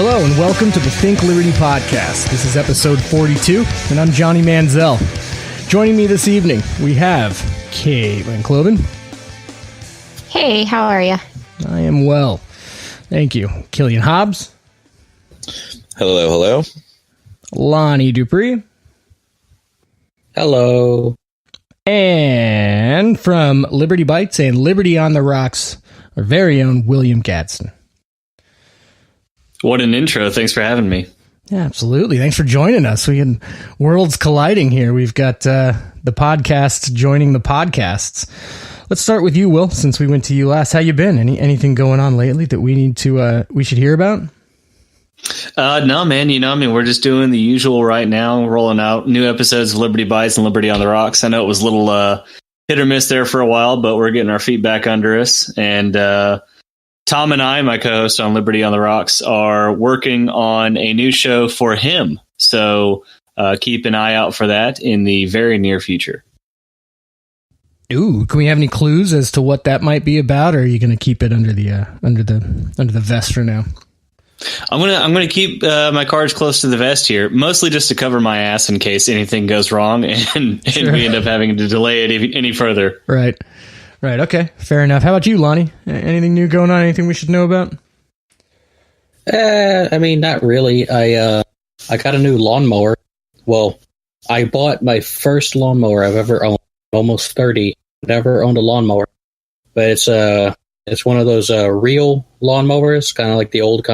Hello and welcome to the Think Liberty Podcast. This is episode 42, and I'm Johnny Manziel. Joining me this evening, we have Caitlin Cloven. Hey, how are you? I am well. Thank you. Killian Hobbs. Hello, hello. Lonie Dupree. Hello. And from Liberty Bites and Liberty on the Rocks, our very own William Gadsden. What an intro. Thanks for having me. Yeah, absolutely. Thanks for joining us. We had worlds colliding here. We've got the podcasts joining the podcasts. Let's start with you, Will, since we went to you last. How you been? Anything going on lately that we should hear about? No, man. We're just doing the usual right now, rolling out new episodes of Liberty Bites and Liberty on the Rocks. I know it was a little hit or miss there for a while, but we're getting our feet back under us. And Tom and I, my co-host on Liberty on the Rocks, are working on a new show for him. So keep an eye out for that in the very near future. Ooh, can we have any clues as to what that might be about, or are you going to keep it under the vest for now? I'm gonna keep my cards close to the vest here, mostly just to cover my ass in case anything goes wrong and we end up having to delay it any further. Right. Okay. Fair enough. How about you, Lonie? Anything new going on? Anything we should know about? Not really. I got a new lawnmower. Well, I bought my first lawnmower I've ever owned. Almost 30. Never owned a lawnmower, but it's one of those real lawnmowers, kind of like the old,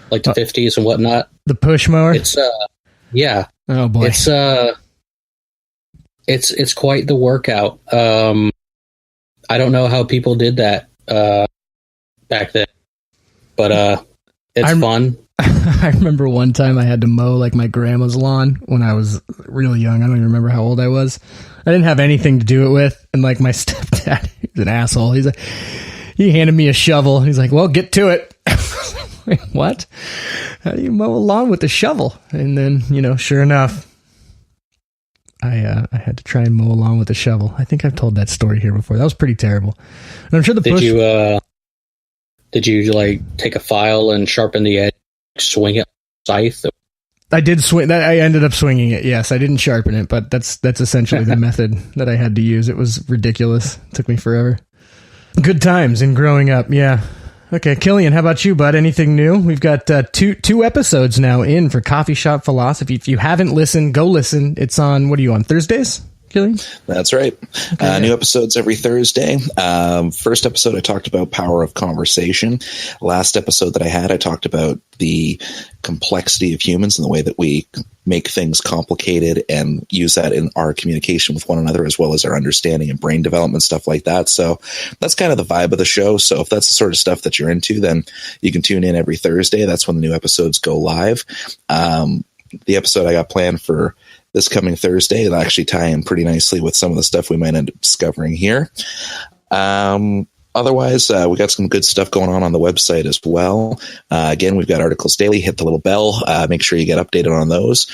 like the 50s and whatnot. The push mower. Yeah. Oh boy. It's quite the workout. I don't know how people did that back then, but it's fun. I remember one time I had to mow like my grandma's lawn when I was really young. I don't even remember how old I was. I didn't have anything to do it with, and like my stepdad, he's an asshole. He handed me a shovel. He's like, "Well, get to it." Wait, what? How do you mow a lawn with a shovel? And then, sure enough, I had to try and mow a lawn with a shovel. I think I've told that story here before. That was pretty terrible. And I'm sure Did you like take a file and sharpen the edge, swing it scythe? I did swing that. I ended up swinging it. Yes, I didn't sharpen it, but that's essentially the method that I had to use. It was ridiculous. It took me forever. Good times in growing up. Yeah. Okay, Killian, how about you, bud? Anything new? We've got two episodes now in for Coffee Shop Philosophy. If you haven't listened, go listen. It's on, what are you on, Thursdays, Killian? That's right. Okay. New episodes every Thursday. First episode, I talked about power of conversation. Last episode that I had, I talked about the complexity of humans and the way that we make things complicated and use that in our communication with one another, as well as our understanding and brain development, stuff like that. So that's kind of the vibe of the show. So if that's the sort of stuff that you're into, then you can tune in every Thursday. That's when the new episodes go live. The episode I got planned for this coming Thursday, it'll actually tie in pretty nicely with some of the stuff we might end up discovering here. Otherwise, we got some good stuff going on the website as well. Again, we've got articles daily. Hit the little bell. Make sure you get updated on those.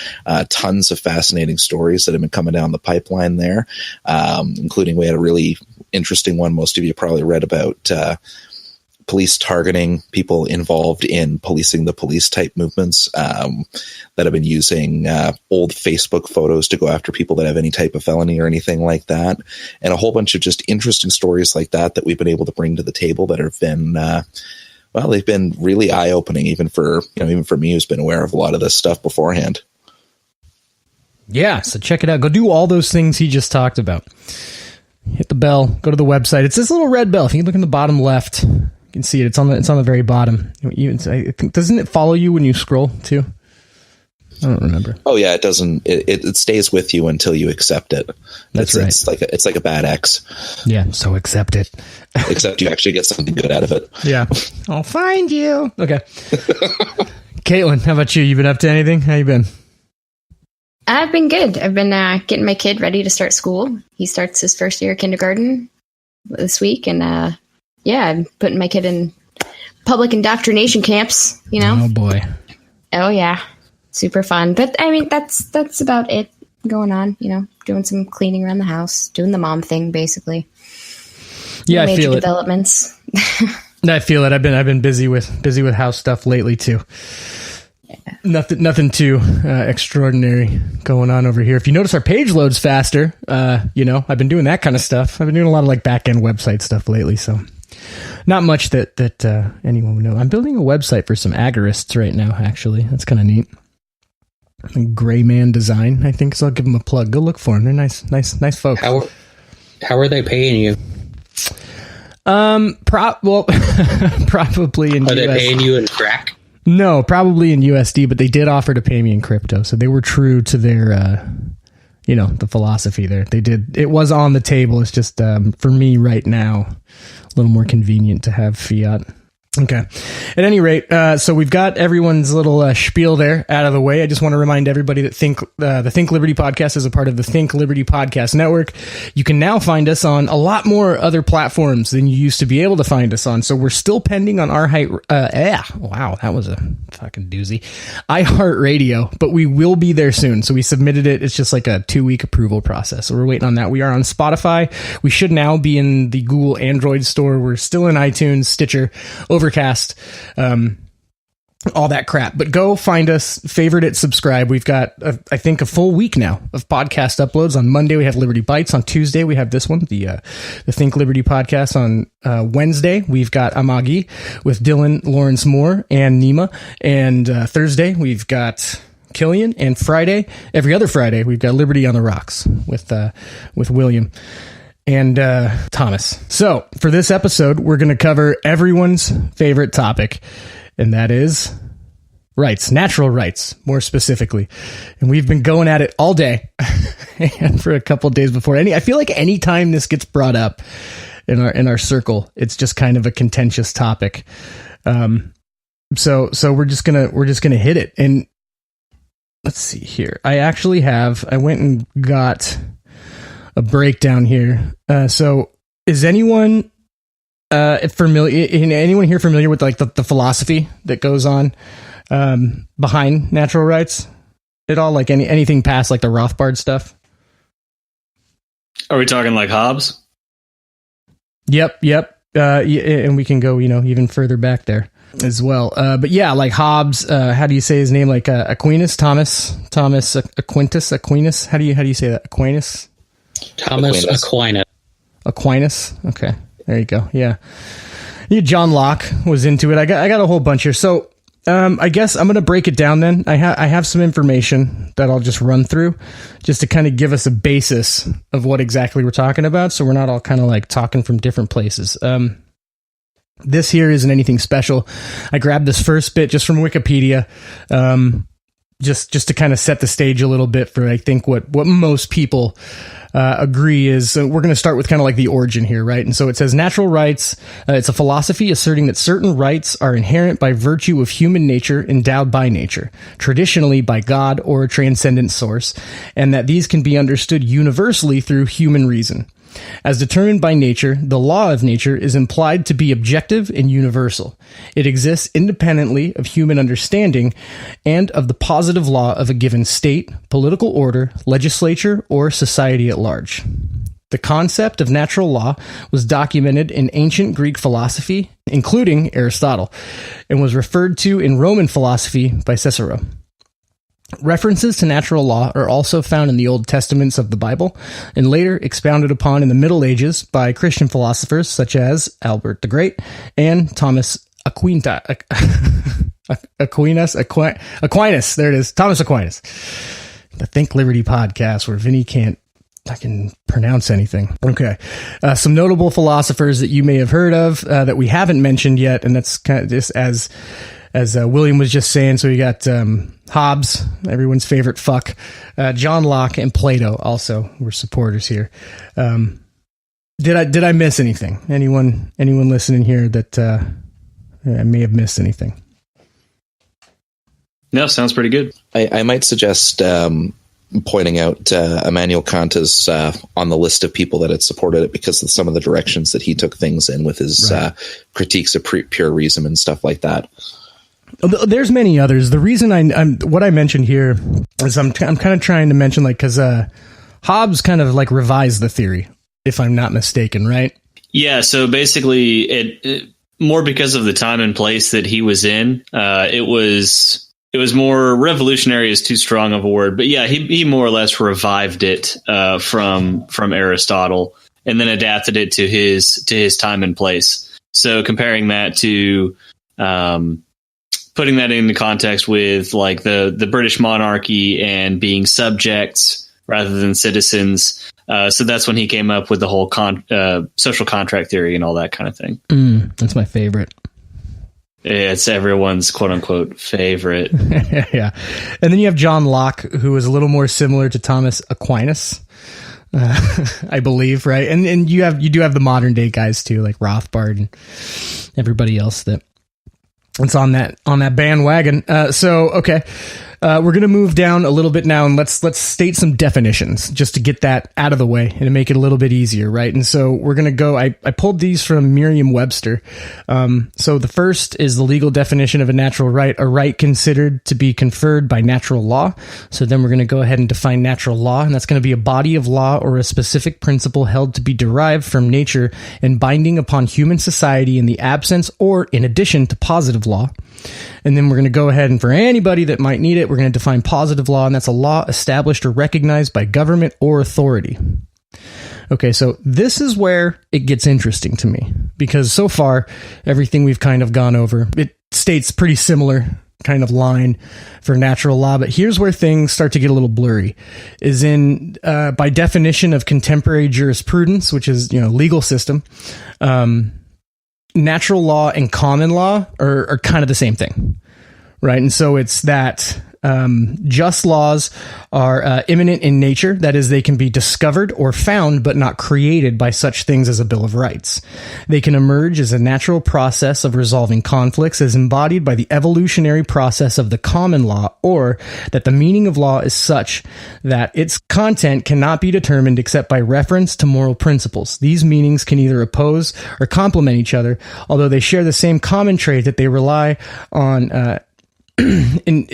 Tons of fascinating stories that have been coming down the pipeline there, including we had a really interesting one most of you probably read about police targeting people involved in policing the police type movements that have been using old Facebook photos to go after people that have any type of felony or anything like that. And a whole bunch of just interesting stories like that we've been able to bring to the table that have been, they've been really eye opening, even for me, who's been aware of a lot of this stuff beforehand. Yeah. So check it out. Go do all those things he just talked about. Hit the bell, go to the website. It's this little red bell. If you look in the bottom left, you can see it. It's on the very bottom. I think, doesn't it follow you when you scroll too? I don't remember. Oh yeah, it doesn't. It stays with you until you accept it. That's right. It's like a bad X. Yeah. So accept it. Except you actually get something good out of it. Yeah. I'll find you. Okay. Caitlin, how about you? You been up to anything? How you been? I've been good. I've been getting my kid ready to start school. He starts his first year of kindergarten this week, and I'm putting my kid in public indoctrination camps. Oh boy. Oh yeah, super fun. But I mean, that's about it going on. Doing some cleaning around the house, doing the mom thing, basically. Yeah, no I feel major developments. I feel it. I've been busy with house stuff lately too. Nothing too extraordinary going on over here. If you notice, our page loads faster. I've been doing that kind of stuff. I've been doing a lot of like back end website stuff lately. So not much that anyone would know. I'm building a website for some agorists right now. Actually, that's kind of neat. Gray Man Design, I think. So I'll give them a plug. Go look for them. They're nice folks. How are they paying you? Probably in Are they US. paying you in crack? No, probably in USD, but they did offer to pay me in crypto. So they were true to their, the philosophy there. They did. It was on the table. It's just, for me right now, a little more convenient to have fiat. Okay. At any rate, so we've got everyone's little spiel there out of the way. I just want to remind everybody that the Think Liberty podcast is a part of the Think Liberty Podcast Network. You can now find us on a lot more other platforms than you used to be able to find us on. So we're still pending on wow, that was a fucking doozy. iHeartRadio, but we will be there soon. So we submitted it. It's just like a 2-week approval process. So we're waiting on that. We are on Spotify. We should now be in the Google Android store. We're still in iTunes, Stitcher, Overcast, all that crap. But go find us, favorite it, subscribe. We've got, I think, a full week now of podcast uploads. On Monday, we have Liberty Bites. On Tuesday, we have this one, the Think Liberty podcast. On Wednesday, we've got Amagi with Dylan, Lawrence Moore, and Nima. And Thursday, we've got Killian. And Friday, every other Friday, we've got Liberty on the Rocks with William and Thomas. So for this episode, we're going to cover everyone's favorite topic, and that is rights, natural rights, more specifically. And we've been going at it all day and for a couple of days before. I feel like any time this gets brought up in our circle, it's just kind of a contentious topic. So we're just gonna hit it. And let's see here. I went and got a breakdown here. So is anyone familiar? Anyone here familiar with like the philosophy that goes on behind natural rights at all? Like anything past like the Rothbard stuff? Are we talking like Hobbes? Yep. And we can go, even further back there as well. But yeah, like Hobbes. How do you say his name? Like Aquinas, Thomas Aquinas. How do you say that? Thomas Aquinas. Okay, there you go. Yeah, John Locke was into it. I got a whole bunch here. So I guess I'm going to break it down then. I have some information that I'll just run through just to kind of give us a basis of what exactly we're talking about, so we're not all kind of like talking from different places. This here isn't anything special. I grabbed this first bit just from Wikipedia, just to kind of set the stage a little bit for, I think, what most people agree is. We're going to start with kind of like the origin here, right? And so it says natural rights. It's a philosophy asserting that certain rights are inherent by virtue of human nature, endowed by nature, traditionally by God or a transcendent source, and that these can be understood universally through human reason. As determined by nature, the law of nature is implied to be objective and universal. It exists independently of human understanding and of the positive law of a given state, political order, legislature, or society at large. The concept of natural law was documented in ancient Greek philosophy, including Aristotle, and was referred to in Roman philosophy by Cicero. References to natural law are also found in the Old Testaments of the Bible, and later expounded upon in the Middle Ages by Christian philosophers such as Albert the Great and Thomas Aquinas. There it is, Thomas Aquinas. The Think Liberty podcast, where Vinny can't pronounce anything. Okay. Some notable philosophers that you may have heard of that we haven't mentioned yet, and that's kind of just as William was just saying. So you got Hobbes, everyone's favorite fuck, John Locke, and Plato also were supporters here. Did I miss anything? Anyone listening here that I may have missed anything? No, sounds pretty good. I might suggest pointing out Immanuel Kant is on the list of people that had supported it because of some of the directions that he took things in with his critiques of pure reason and stuff like that. There's many others. The reason I'm what I mentioned here is I'm kind of trying to mention, like, because Hobbes kind of like revised the theory, if I'm not mistaken, right? Yeah. So basically, more because of the time and place that he was in. It was more revolutionary is too strong of a word, but yeah, he more or less revived it from Aristotle and then adapted it to his time and place. So comparing that to putting that into context with like the British monarchy and being subjects rather than citizens. So that's when he came up with the whole social contract theory and all that kind of thing. That's my favorite. It's everyone's quote unquote favorite. Yeah. And then you have John Locke, who is a little more similar to Thomas Aquinas, I believe. Right. And you do have the modern day guys too, like Rothbard and everybody else that's on that bandwagon. Okay. We're going to move down a little bit now, and let's state some definitions just to get that out of the way and to make it a little bit easier, right? And so we're going to go, I pulled these from Merriam-Webster. So the first is the legal definition of a natural right, a right considered to be conferred by natural law. So then we're going to go ahead and define natural law, and that's going to be a body of law or a specific principle held to be derived from nature and binding upon human society in the absence or in addition to positive law. And then we're going to go ahead and for anybody that might need it, we're going to define positive law, and that's a law established or recognized by government or authority. Okay, so this is where it gets interesting to me, because so far, everything we've kind of gone over, it states pretty similar kind of line for natural law, but here's where things start to get a little blurry, is in, by definition of contemporary jurisprudence, which is, legal system, natural law and common law are kind of the same thing, right? And so it's that just laws are immanent in nature. That is, they can be discovered or found, but not created by such things as a Bill of Rights. They can emerge as a natural process of resolving conflicts as embodied by the evolutionary process of the common law, or that the meaning of law is such that its content cannot be determined except by reference to moral principles. These meanings can either oppose or complement each other, although they share the same common trait that they rely on in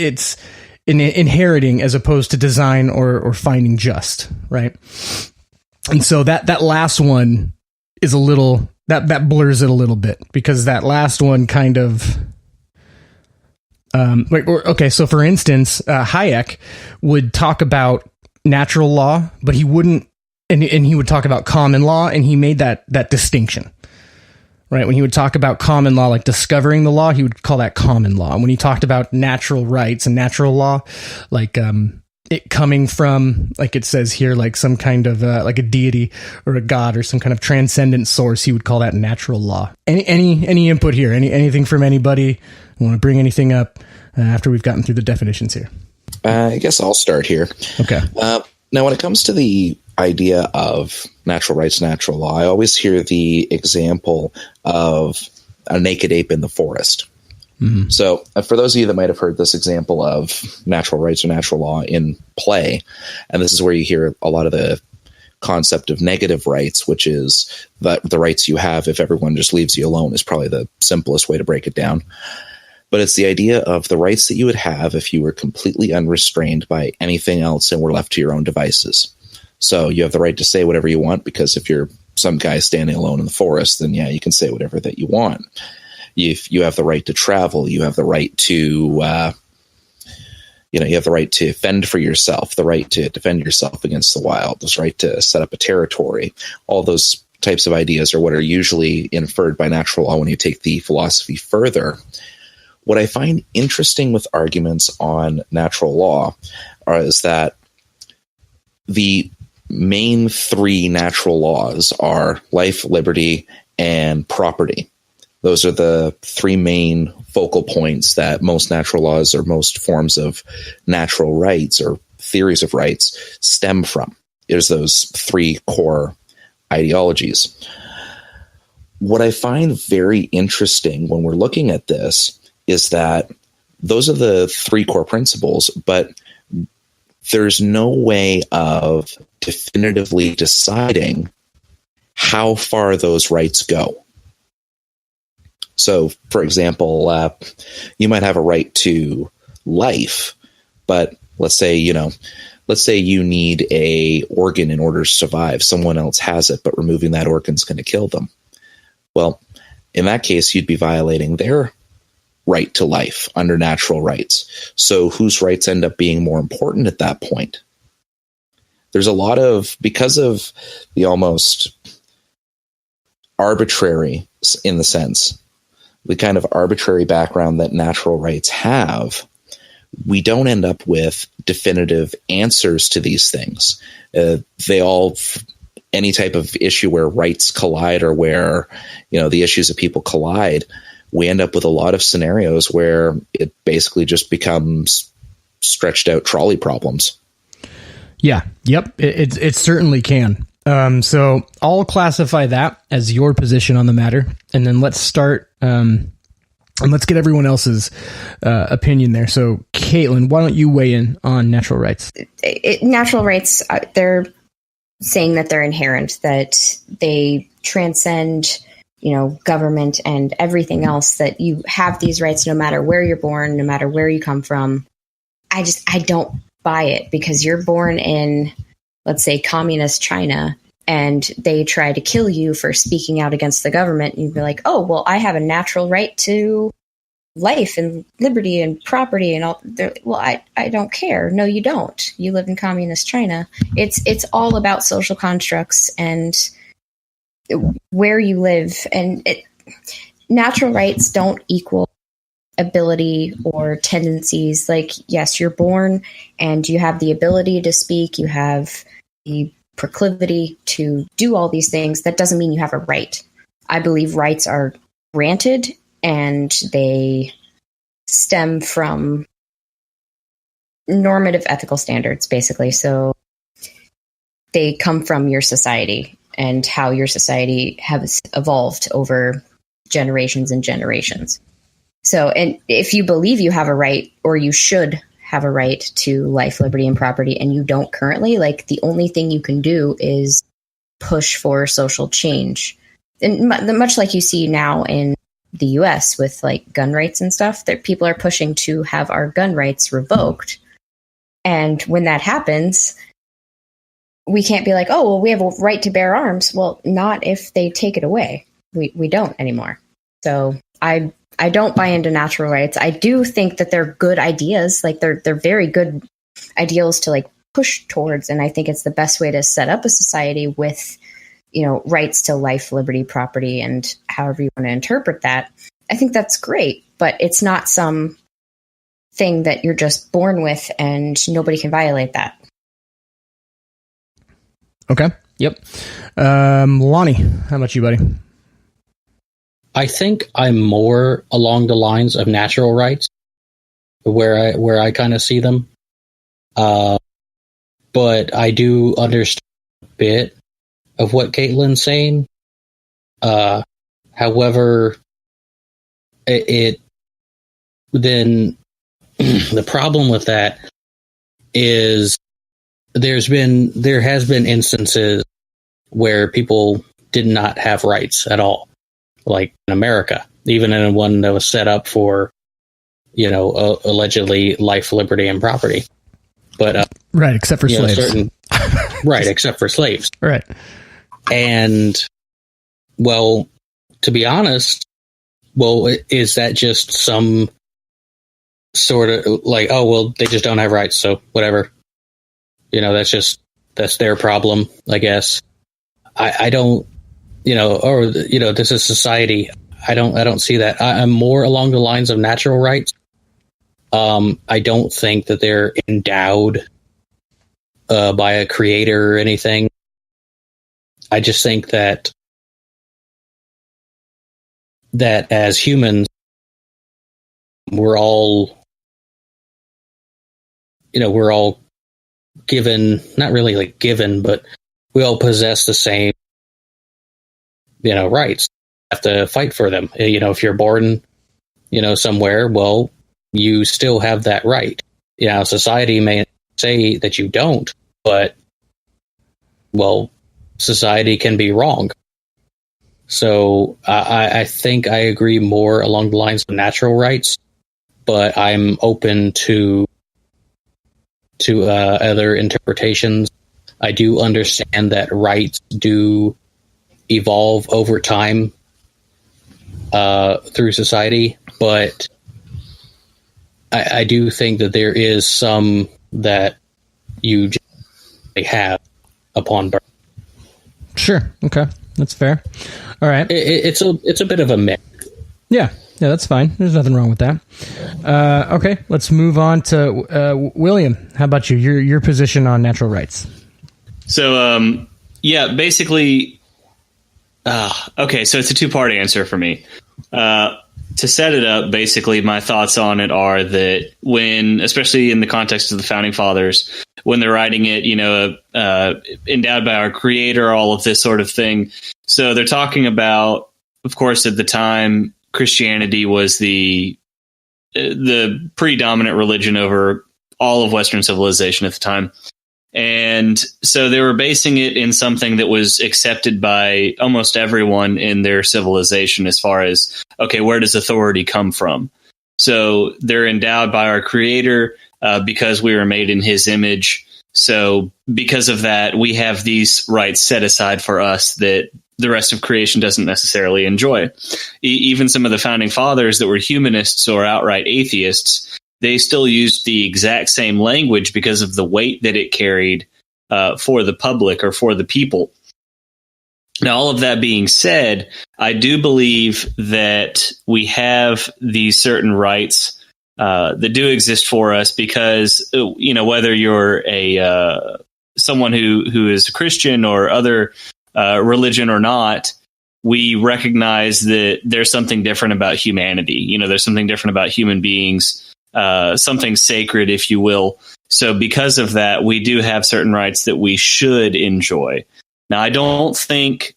inheriting as opposed to design or finding just, right? And so that last one is a little, that blurs it a little bit, because that last one kind of, so for instance, Hayek would talk about natural law, but he wouldn't, and he would talk about common law, and he made that distinction. Right. When he would talk about common law, like discovering the law, he would call that common law. And when he talked about natural rights and natural law, like it coming from, like it says here, like some kind of like a deity or a god or some kind of transcendent source, he would call that natural law. Any input here? Anything from anybody? Want to bring anything up after we've gotten through the definitions here? I guess I'll start here. Okay. Now, when it comes to the idea of natural rights, natural law, I always hear the example of a naked ape in the forest. Mm-hmm. So for those of you that might have heard this example of natural rights or natural law in play, and this is where you hear a lot of the concept of negative rights, which is the rights you have if everyone just leaves you alone, is probably the simplest way to break it down. But it's the idea of the rights that you would have if you were completely unrestrained by anything else and were left to your own devices. So you have the right to say whatever you want, because if you're some guy standing alone in the forest, then yeah, you can say whatever that you want. If you have the right to travel, you have the right to, you have the right to fend for yourself, the right to defend yourself against the wild, the right to set up a territory. All those types of ideas are what are usually inferred by natural law when you take the philosophy further. What I find interesting with arguments on natural law is that the main three natural laws are life, liberty, and property. Those are the three main focal points that most natural laws or most forms of natural rights or theories of rights stem from. There's those three core ideologies. What I find very interesting when we're looking at this is that those are the three core principles, but there's no way of definitively deciding how far those rights go. So, for example, you might have a right to life, but let's say you need a organ in order to survive. Someone else has it, but removing that organ is going to kill them. Well, in that case, you'd be violating their right to life under natural rights. So whose rights end up being more important at that point? There's a lot of, because of the almost arbitrary, in the sense, the kind of arbitrary background that natural rights have, we don't end up with definitive answers to these things. They all, any type of issue where rights collide or where, the issues of people collide, we end up with a lot of scenarios where it basically just becomes stretched out trolley problems. Yeah. Yep. It certainly can. So I'll classify that as your position on the matter, and then let's start, and let's get everyone else's opinion there. So Caitlin, why don't you weigh in on natural rights? Natural rights, they're saying that they're inherent, that they transcend, government and everything else, that you have these rights no matter where you're born, no matter where you come from. I don't buy it, because you're born in, let's say, communist China, and they try to kill you for speaking out against the government. And you'd be like, oh, well, I have a natural right to life and liberty and property and all. Well, I don't care. No, you don't. You live in communist China. It's all about social constructs and where you live. And natural rights don't equal ability or tendencies. Like, yes, you're born and you have the ability to speak. You have the proclivity to do all these things. That doesn't mean you have a right. I believe rights are granted, and they stem from normative ethical standards, basically. So they come from your society and how your society has evolved over generations and generations. So, and if you believe you have a right, or you should have a right to life, liberty, and property, and you don't currently, like, the only thing you can do is push for social change. And much like you see now in the US with like gun rights and stuff, that people are pushing to have our gun rights revoked. And when that happens, we can't be like, oh, well, we have a right to bear arms. Well, not if they take it away. We don't anymore. So I don't buy into natural rights. I do think that they're good ideas. Like, they're very good ideals to like push towards. And I think it's the best way to set up a society with, rights to life, liberty, property, and however you want to interpret that. I think that's great, but it's not some thing that you're just born with and nobody can violate that. Okay. Yep. Lonie, how about you, buddy? I think I'm more along the lines of natural rights, where I kind of see them. But I do understand a bit of what Caitlin's saying. However, it then the problem with that is there has been instances where people did not have rights at all, like in America, even in one that was set up for, allegedly life, liberty, and property. But right, except for slaves. Right, except for slaves. Right. And, well, to be honest, is that just some sort of like, oh, well, they just don't have rights, so whatever. That's their problem, I guess. I don't, this is society. I don't see that. I'm more along the lines of natural rights. I don't think that they're endowed by a creator or anything. I just think that as humans, we're all given, not really like given, but we all possess the same, rights. You have to fight for them. If you're born, somewhere, well, you still have that right. Society may say that you don't, but, well, society can be wrong. So I think I agree more along the lines of natural rights, but I'm open to other interpretations. I do understand that rights do evolve over time. through society, but I do think that there is some that you just have upon birth. Sure. Okay. That's fair. All right. It's a bit of a mix. Yeah, that's fine. There's nothing wrong with that. Okay, let's move on to William. How about you? Your position on natural rights? So, basically, okay, so it's a two-part answer for me. To set it up, basically, my thoughts on it are that when, especially in the context of the Founding Fathers, when they're writing it, endowed by our Creator, all of this sort of thing. So they're talking about, of course, at the time, Christianity was the predominant religion over all of Western civilization at the time. And so they were basing it in something that was accepted by almost everyone in their civilization as far as, okay, where does authority come from? So they're endowed by our Creator because we were made in His image. So because of that, we have these rights set aside for us that the rest of creation doesn't necessarily enjoy. Even some of the Founding Fathers that were humanists or outright atheists, they still used the exact same language because of the weight that it carried for the public or for the people. Now, all of that being said, I do believe that we have these certain rights that do exist for us because, whether you're someone who is a Christian or other religion or not, we recognize that there's something different about humanity. There's something different about human beings. Something sacred, if you will. So because of that, we do have certain rights that we should enjoy. Now, I don't think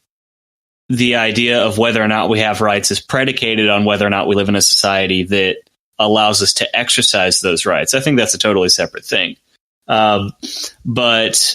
the idea of whether or not we have rights is predicated on whether or not we live in a society that allows us to exercise those rights. I think that's a totally separate thing. But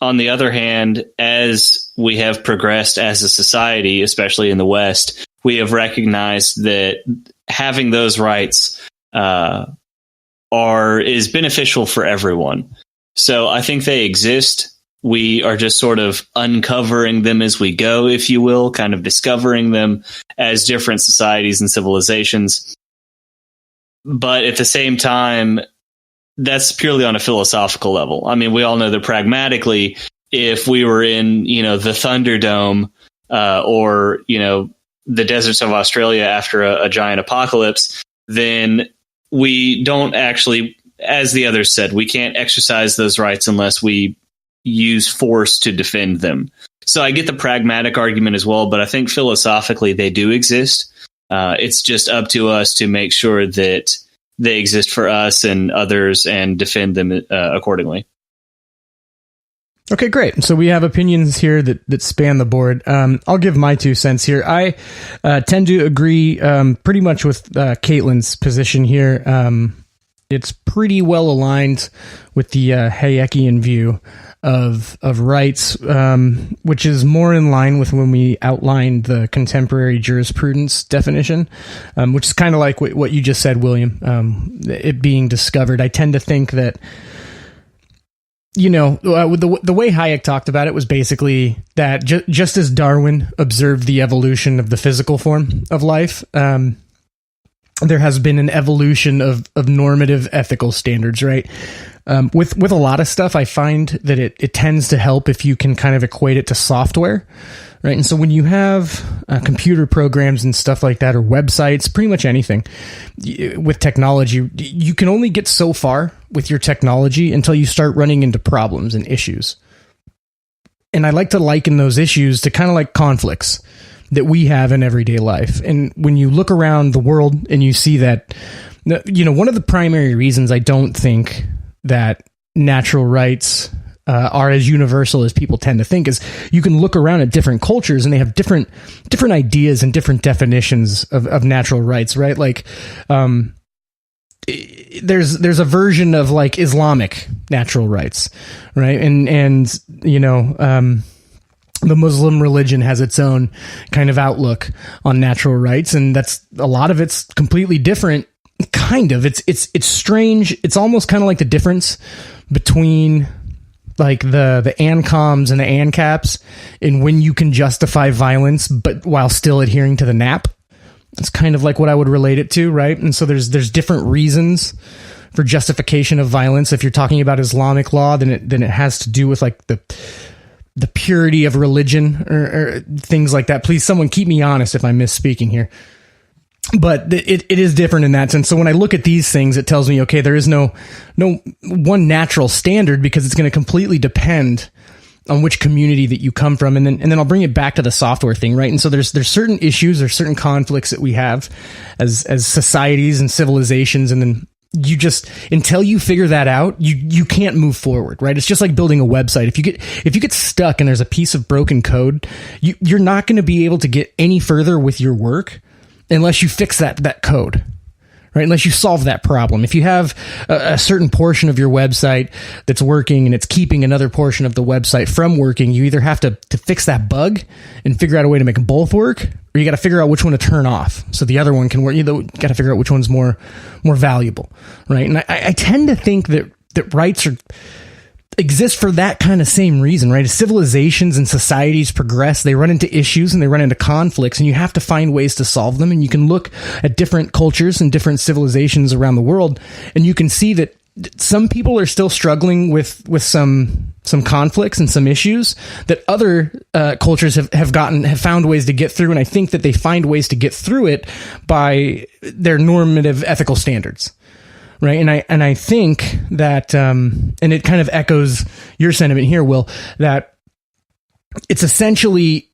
on the other hand, as we have progressed as a society, especially in the West, we have recognized that having those rights is beneficial for everyone. So I think they exist. We are just sort of uncovering them as we go, if you will, kind of discovering them as different societies and civilizations. But at the same time, that's purely on a philosophical level. I mean, we all know that pragmatically, if we were in, the Thunderdome or, the deserts of Australia after a giant apocalypse, then we don't actually, as the others said, we can't exercise those rights unless we use force to defend them. So I get the pragmatic argument as well, but I think philosophically they do exist. It's just up to us to make sure that they exist for us and others and defend them accordingly. Okay, great. So we have opinions here that span the board. I'll give my 2 cents here. I tend to agree pretty much with Caitlin's position here. It's pretty well aligned with the Hayekian view of rights, which is more in line with when we outlined the contemporary jurisprudence definition, which is kind of like what you just said, William, it being discovered. I tend to think that, the way Hayek talked about it was basically that just as Darwin observed the evolution of the physical form of life, there has been an evolution of normative ethical standards, right? With a lot of stuff, I find that it tends to help if you can kind of equate it to software, right? And so when you have computer programs and stuff like that, or websites, pretty much anything with technology, you can only get so far with your technology until you start running into problems and issues. And I like to liken those issues to kind of like conflicts that we have in everyday life. And when you look around the world and you see that, one of the primary reasons I don't think that natural rights are as universal as people tend to think is you can look around at different cultures and they have different ideas and different definitions of natural rights, right? Like, there's a version of like Islamic natural rights, right? And the Muslim religion has its own kind of outlook on natural rights, and that's a lot of it's completely different. Kind of, it's strange. It's almost kind of like the difference between like the ANCOMs and the ANCAPs in when you can justify violence, but while still adhering to the NAP. It's kind of like what I would relate it to, right? And so there's different reasons for justification of violence. If you're talking about Islamic law, then it has to do with like the purity of religion or things like that. Please, someone keep me honest if I'm misspeaking here. But it is different in that sense. So when I look at these things, it tells me, okay, there is no one natural standard, because it's going to completely depend on which community that you come from. And then I'll bring it back to the software thing, right? And so there's certain issues, there's certain conflicts that we have as societies and civilizations. And then you just, until you figure that out, you can't move forward, right? It's just like building a website. If you get stuck and there's a piece of broken code, you're not going to be able to get any further with your work unless you fix that code, right? Unless you solve that problem. If you have a certain portion of your website that's working and it's keeping another portion of the website from working, you either have to fix that bug and figure out a way to make them both work, or you got to figure out which one to turn off so the other one can work. You got to figure out which one's more valuable, right? And I tend to think that rights exist for that kind of same reason, right? As civilizations and societies progress, they run into issues and they run into conflicts, and you have to find ways to solve them. And you can look at different cultures and different civilizations around the world, and you can see that some people are still struggling with some conflicts and some issues that other cultures have found ways to get through. And I think that they find ways to get through it by their normative ethical standards. Right. And I think that, and it kind of echoes your sentiment here, Will, that it's essentially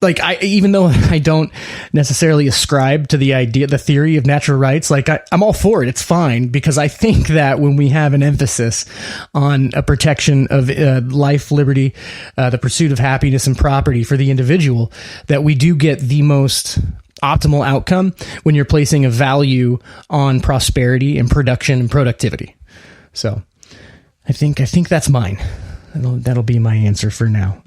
like, even though I don't necessarily ascribe to the theory of natural rights, like I'm all for it. It's fine, because I think that when we have an emphasis on a protection of life, liberty, the pursuit of happiness and property for the individual, that we do get the most optimal outcome when you're placing a value on prosperity and production and productivity. So I think that's mine. That'll be my answer for now.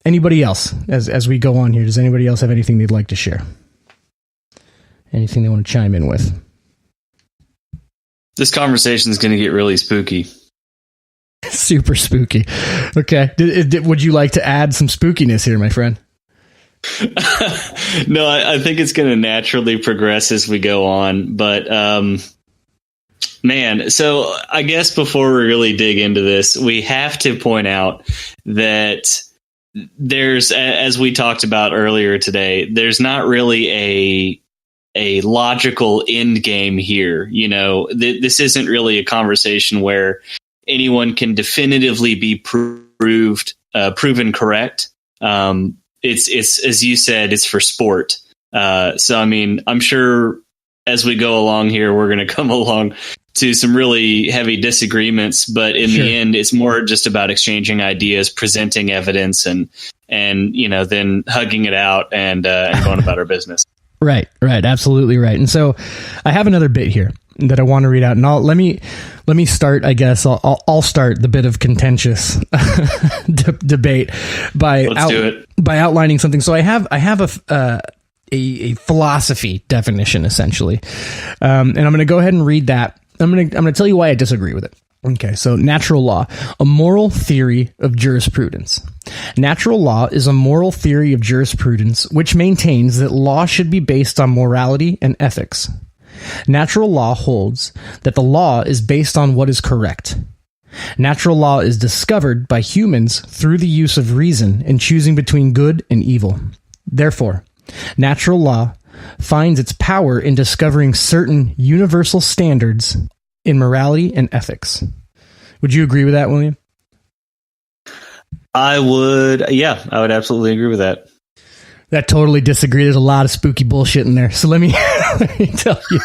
Anybody else, as we go on here, does anybody else have anything they'd like to share? Anything they want to chime in with? This conversation is going to get really spooky. Super spooky. Okay. Would you like to add some spookiness here, my friend? No, I think it's going to naturally progress as we go on. But, man, so I guess before we really dig into this, we have to point out that there's, as we talked about earlier today, there's not really a logical end game here. You know, this isn't really a conversation where anyone can definitively be proven correct. It's as you said, it's for sport. So, I mean, I'm sure as we go along here, we're going to come along to some really heavy disagreements. But in the end, it's more just about exchanging ideas, presenting evidence, and then hugging it out and going about our business. Right. Absolutely right. And so I have another bit here that I want to read out, and let me start. I guess I'll start the bit of contentious debate by outlining something. So I have a philosophy definition essentially, and I'm going to go ahead and read that. I'm going to tell you why I disagree with it. Okay, so natural law, a moral theory of jurisprudence. Natural law is a moral theory of jurisprudence which maintains that law should be based on morality and ethics. Natural law holds that the law is based on what is correct. Natural law is discovered by humans through the use of reason in choosing between good and evil. Therefore, natural law finds its power in discovering certain universal standards in morality and ethics. Would you agree with that, William? I would. Yeah, I would absolutely agree with that. That totally disagree. There's a lot of spooky bullshit in there. So let me tell you.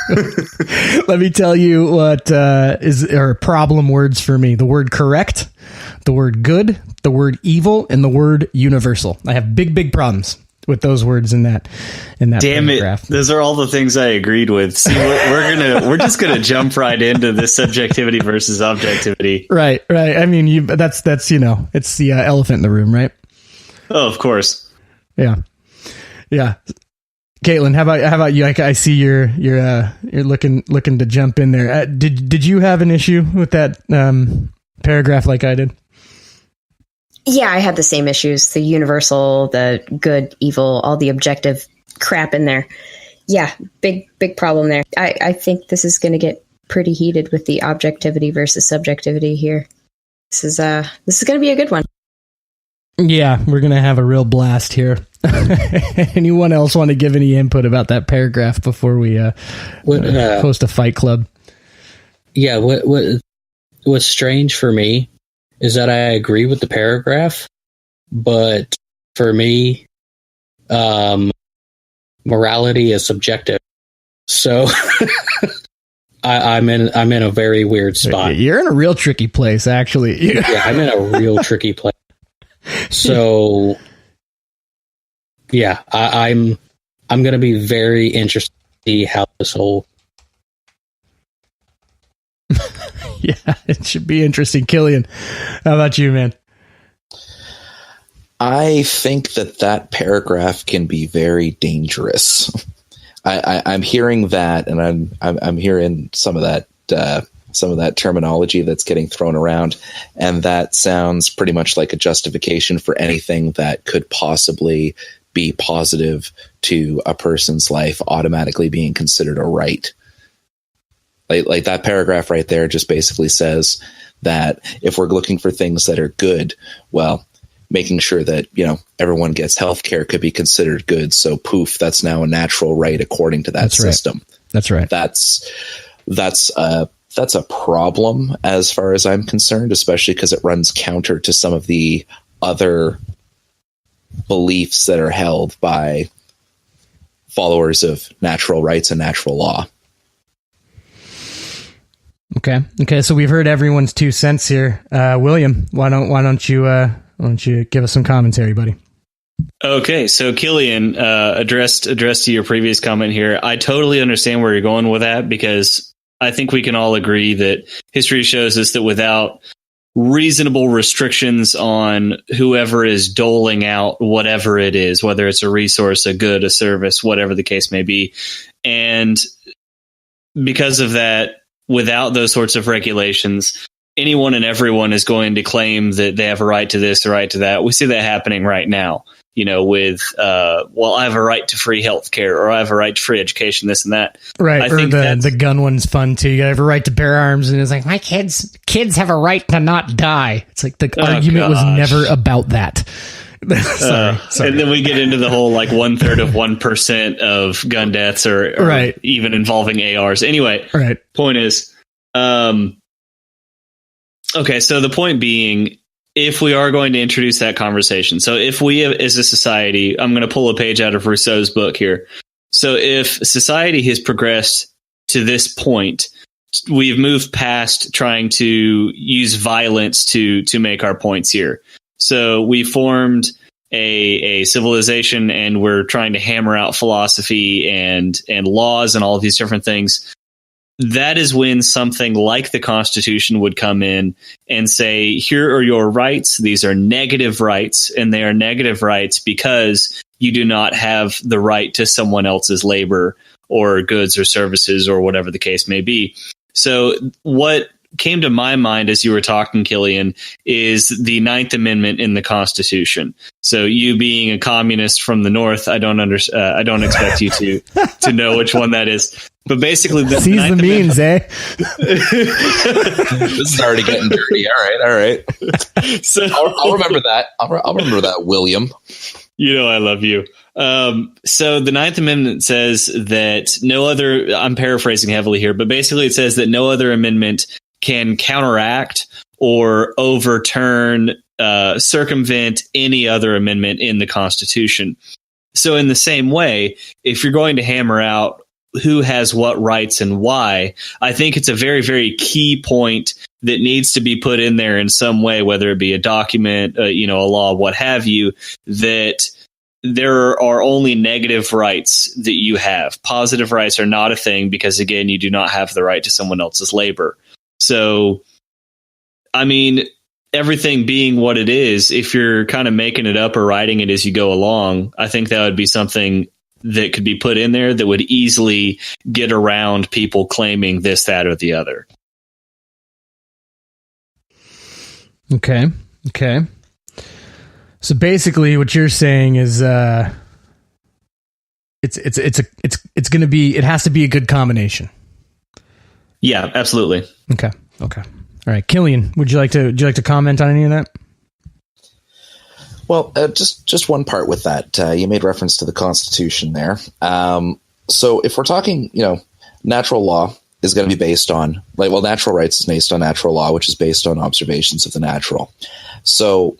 Let me tell you what are problem words for me. The word correct, the word good, the word evil, and the word universal. I have big problems with those words in that Damn paragraph. It. Those are all the things I agreed with. See, we're just gonna jump right into this subjectivity versus objectivity. Right. I mean, that's it's the elephant in the room, right? Oh, of course. Yeah. Caitlin, how about you? I see you're looking to jump in there. Did you have an issue with that paragraph like I did? Yeah, I had the same issues. The universal, the good, evil, all the objective crap in there. yeah, big problem there. I think this is going to get pretty heated with the objectivity versus subjectivity here. This is going to be a good one. Yeah, we're going to have a real blast here. Anyone else want to give any input about that paragraph before we host a fight club? Yeah, what's strange for me is that I agree with the paragraph, but for me, morality is subjective. So I'm in a very weird spot. You're in a real tricky place, actually. Yeah, I'm in a real tricky place. So yeah, I'm going to be very interested to see how this whole. Yeah, it should be interesting. Killian, how about you, man? I think that paragraph can be very dangerous. I'm hearing that, and I'm hearing some of that terminology that's getting thrown around, and that sounds pretty much like a justification for anything that could possibly be positive to a person's life automatically being considered a right. Like that paragraph right there just basically says that if we're looking for things that are good, well, making sure that, everyone gets health care could be considered good. So poof, that's now a natural right according to that system. Right. That's right. That's a problem as far as I'm concerned, especially because it runs counter to some of the other beliefs that are held by followers of natural rights and natural law. Okay. So we've heard everyone's 2 cents here. William, why don't you give us some commentary, buddy? Okay, so Killian, addressed to your previous comment here. I totally understand where you're going with that, because I think we can all agree that history shows us that without reasonable restrictions on whoever is doling out whatever it is, whether it's a resource, a good, a service, whatever the case may be, and because of that, without those sorts of regulations, anyone and everyone is going to claim that they have a right to this, a right to that. We see that happening right now, with, I have a right to free healthcare, or I have a right to free education, this and that. Right. I think the gun one's fun too. You have a right to bear arms, and it's like, my kids have a right to not die. It's like the argument was never about that. Sorry. And then we get into the whole 1/3 of 1% of gun deaths or right, even involving ARs. Anyway, right. Point is, okay, so the point being, if we are going to introduce that conversation, so if we as a society, I'm going to pull a page out of Rousseau's book here. So if society has progressed to this point, we've moved past trying to use violence to make our points here. So we formed a civilization, and we're trying to hammer out philosophy and laws and all of these different things. That is when something like the Constitution would come in and say, here are your rights. These are negative rights, and they are negative rights because you do not have the right to someone else's labor or goods or services or whatever the case may be. So what came to my mind as you were talking, Killian, is the 9th Amendment in the Constitution. So you being a communist from the North, I don't expect you to know which one that is. But basically, the means, eh? This is already getting dirty. All right. So I'll remember that. I'll remember that, William. I love you. So the 9th Amendment says that no other, I'm paraphrasing heavily here, but basically it says that no other amendment can counteract or overturn, circumvent any other amendment in the Constitution. So in the same way, if you're going to hammer out who has what rights and why, I think it's a very, very key point that needs to be put in there in some way, whether it be a document, a law, what have you, that there are only negative rights that you have. Positive rights are not a thing because, again, you do not have the right to someone else's labor. So, I mean, everything being what it is, if you're kind of making it up or writing it as you go along, I think that would be something that could be put in there that would easily get around people claiming this, that, or the other. Okay. So basically what you're saying is it's going to be, it has to be a good combination. Yeah, absolutely. Okay. All right, Killian, would you like to comment on any of that? Well, just one part with that. You made reference to the Constitution there. So if we're talking, natural law is going to be based on, natural rights is based on natural law, which is based on observations of the natural. So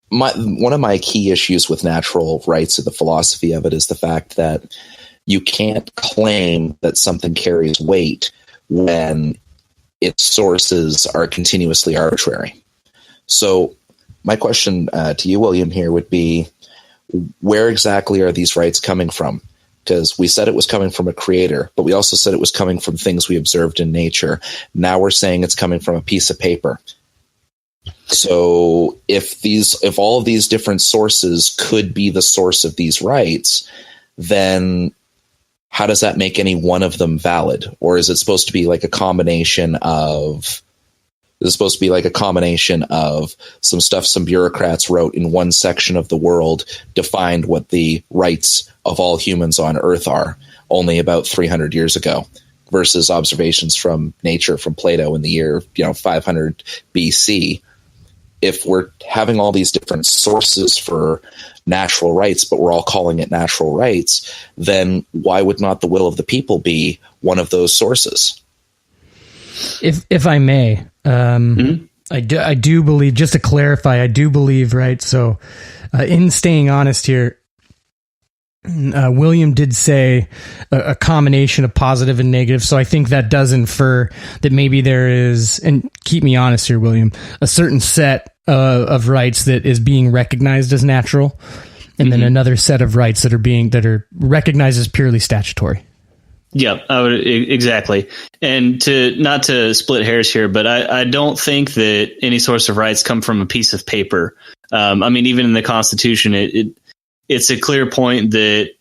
one of my key issues with natural rights and the philosophy of it is the fact that you can't claim that something carries weight when its sources are continuously arbitrary. So my question to you, William, here would be, where exactly are these rights coming from? Because we said it was coming from a creator, but we also said it was coming from things we observed in nature. Now we're saying it's coming from a piece of paper. So if all of these different sources could be the source of these rights, then how does that make any one of them valid? Or is it supposed to be like a combination of some stuff some bureaucrats wrote in one section of the world defined what the rights of all humans on Earth are only about 300 years ago, versus observations from nature from Plato in the year 500 BC? If we're having all these different sources for natural rights, but we're all calling it natural rights, then why would not the will of the people be one of those sources? If I may, I do believe, just to clarify, I do believe, right? So in staying honest here, William did say a combination of positive and negative. So I think that does infer that maybe there is, and keep me honest here, William, a certain set of rights that is being recognized as natural, and then another set of rights that are recognized as purely statutory. Yeah, I would exactly. And not to split hairs here, but I don't think that any source of rights come from a piece of paper. Even in the Constitution, it's a clear point that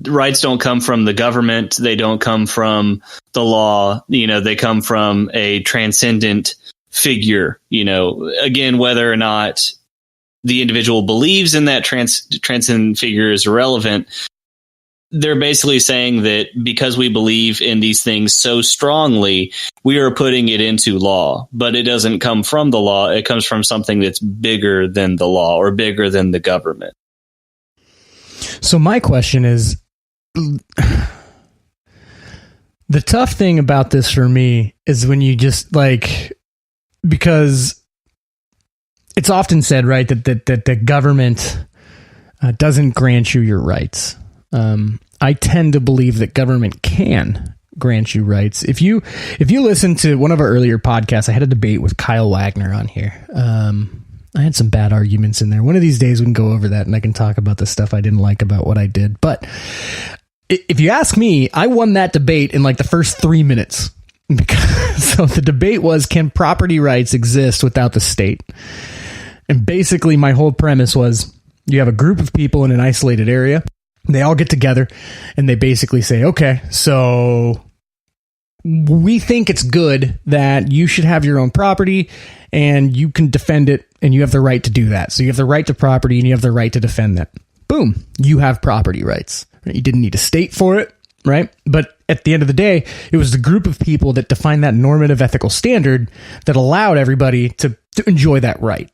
rights don't come from the government. They don't come from the law. They come from a transcendent figure. Again, whether or not the individual believes in that transcendent figure is irrelevant. They're basically saying that because we believe in these things so strongly, we are putting it into law, but it doesn't come from the law. It comes from something that's bigger than the law or bigger than the government. So my question is, the tough thing about this for me is when you just because it's often said, right, that the government doesn't grant you your rights. I tend to believe that government can grant you rights. If you listen to one of our earlier podcasts, I had a debate with Kyle Wagner on here. I had some bad arguments in there. One of these days we can go over that and I can talk about the stuff I didn't like about what I did. But if you ask me, I won that debate in the first 3 minutes. So the debate was, can property rights exist without the state? And basically my whole premise was, you have a group of people in an isolated area. They all get together and they basically say, okay, so we think it's good that you should have your own property and you can defend it and you have the right to do that. So you have the right to property and you have the right to defend that. Boom, you have property rights. You didn't need a state for it, right? But at the end of the day, it was the group of people that defined that normative ethical standard that allowed everybody to enjoy that right.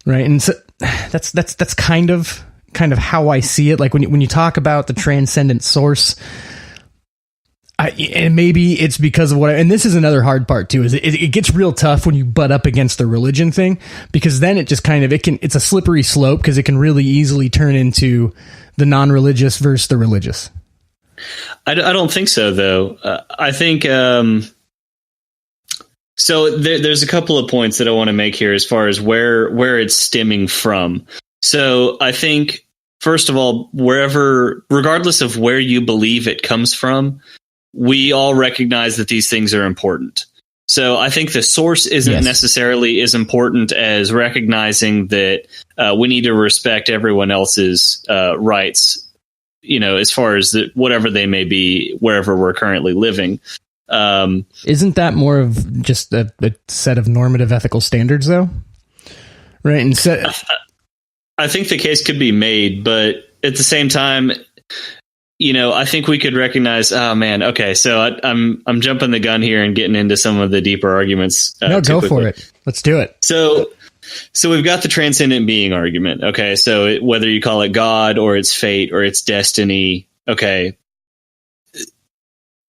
Right? And so that's kind of how I see it. When you talk about the transcendent source, and maybe it's because of and this is another hard part too, is it gets real tough when you butt up against the religion thing, because then it just it's a slippery slope, because it can really easily turn into the non-religious versus the religious. I don't think so, though. I think so. There's a couple of points that I want to make here as far as where it's stemming from. So I think, first of all, regardless of where you believe it comes from, we all recognize that these things are important. So I think the source isn't necessarily as important as recognizing that we need to respect everyone else's rights, as far as whatever they may be, wherever we're currently living. Isn't that more of just a set of normative ethical standards, though? Right. And I think the case could be made, but at the same time, I think we could recognize. Oh man, okay. So I'm jumping the gun here and getting into some of the deeper arguments. No, go for it. Let's do it. So we've got the transcendent being argument. Okay, so whether you call it God or it's fate or it's destiny. Okay,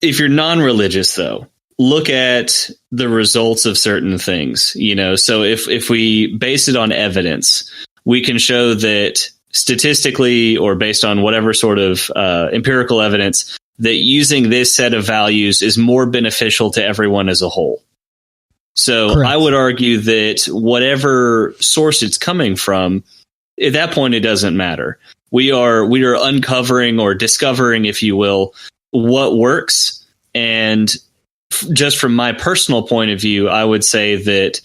if you're non-religious, though, look at the results of certain things. So if we base it on evidence, we can show that statistically or based on whatever sort of empirical evidence that using this set of values is more beneficial to everyone as a whole. So correct. I would argue that whatever source it's coming from, at that point, it doesn't matter. We are uncovering or discovering, if you will, what works. And just from my personal point of view, I would say that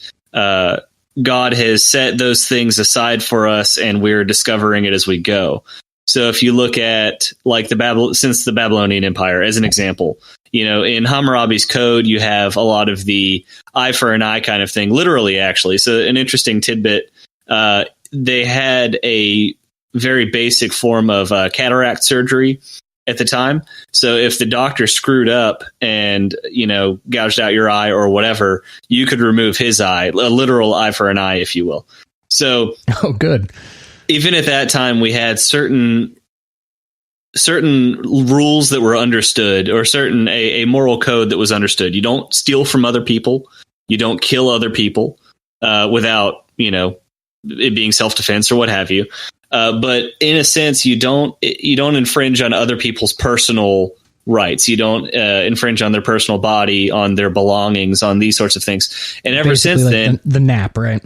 God has set those things aside for us, and we're discovering it as we go. So if you look at like since the Babylonian Empire as an example, in Hammurabi's code, you have a lot of the eye for an eye kind of thing, literally, actually. So an interesting tidbit, they had a very basic form of cataract surgery at the time. So if the doctor screwed up and, gouged out your eye or whatever, you could remove his eye, a literal eye for an eye, if you will. So, oh, good. Even at that time, we had certain rules that were understood, or a moral code that was understood. You don't steal from other people. You don't kill other people without, it being self-defense or what have you. But in a sense, you don't infringe on other people's personal rights. You don't infringe on their personal body, on their belongings, on these sorts of things. And ever basically since then, the nap, right?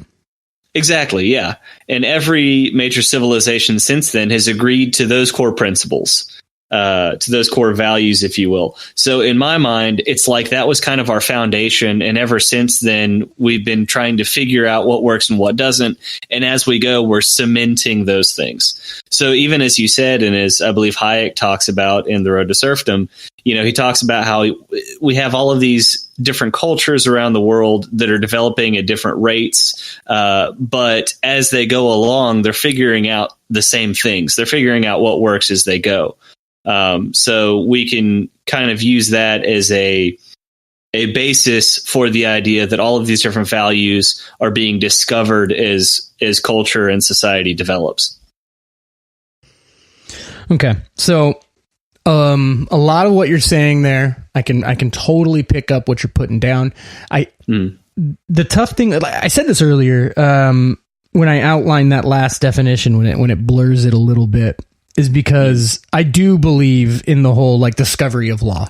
Exactly, yeah. And every major civilization since then has agreed to those core principles, to those core values, if you will. So in my mind, it's like that was kind of our foundation. And ever since then, we've been trying to figure out what works and what doesn't. And as we go, we're cementing those things. So even as you said, and as I believe Hayek talks about in The Road to Serfdom, he talks about how we have all of these different cultures around the world that are developing at different rates. But as they go along, they're figuring out the same things. They're figuring out what works as they go. So we can kind of use that as a basis for the idea that all of these different values are being discovered as culture and society develops. Okay. So, a lot of what you're saying there, I can totally pick up what you're putting down. The tough thing, I said this earlier, when I outlined that last definition, when it blurs it a little bit, is because I do believe in the whole discovery of law.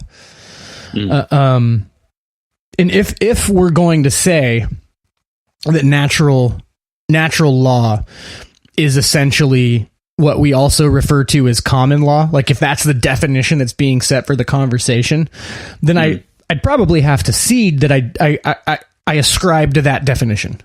And if we're going to say that natural law is essentially what we also refer to as common law, if that's the definition that's being set for the conversation, then I'd probably have to cede that I ascribe to that definition.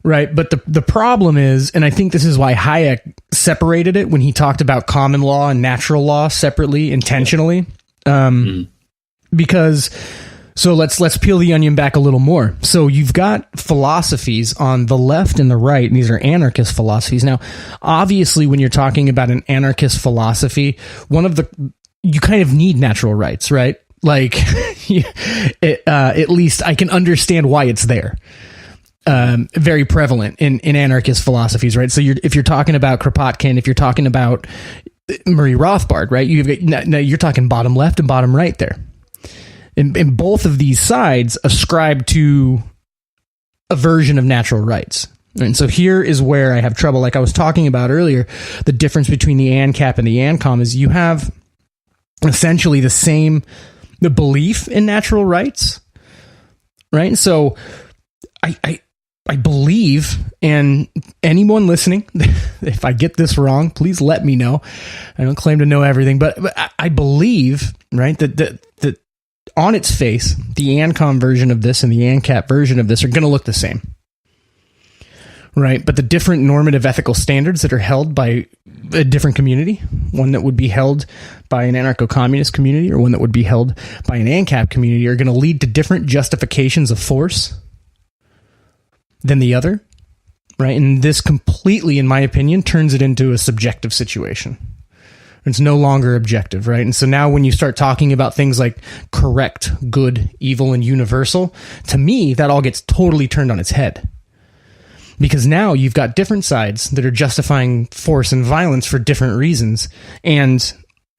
Right. But the problem is, and I think this is why Hayek separated it when he talked about common law and natural law separately, intentionally. Because, so let's peel the onion back a little more. So you've got philosophies on the left and the right, and these are anarchist philosophies. Now, obviously, when you're talking about an anarchist philosophy, you kind of need natural rights, right? At least I can understand why it's there. Very prevalent in anarchist philosophies, right? So if you're talking about Kropotkin, if you're talking about Murray Rothbard, right? You're talking bottom left and bottom right there. And both of these sides ascribe to a version of natural rights. And so here is where I have trouble. Like I was talking about earlier, the difference between the ANCAP and the ANCOM is you have essentially the belief in natural rights, right? So I believe, and anyone listening, if I get this wrong, please let me know. I don't claim to know everything, but I believe, right, that on its face, the ANCOM version of this and the ANCAP version of this are going to look the same, right? But the different normative ethical standards that are held by a different community, one that would be held by an anarcho-communist community or one that would be held by an ANCAP community, are going to lead to different justifications of force than the other, right? And this completely, in my opinion, turns it into a subjective situation. It's no longer objective, right? And so now when you start talking about things like correct, good, evil, and universal, to me, that all gets totally turned on its head. Because now you've got different sides that are justifying force and violence for different reasons. And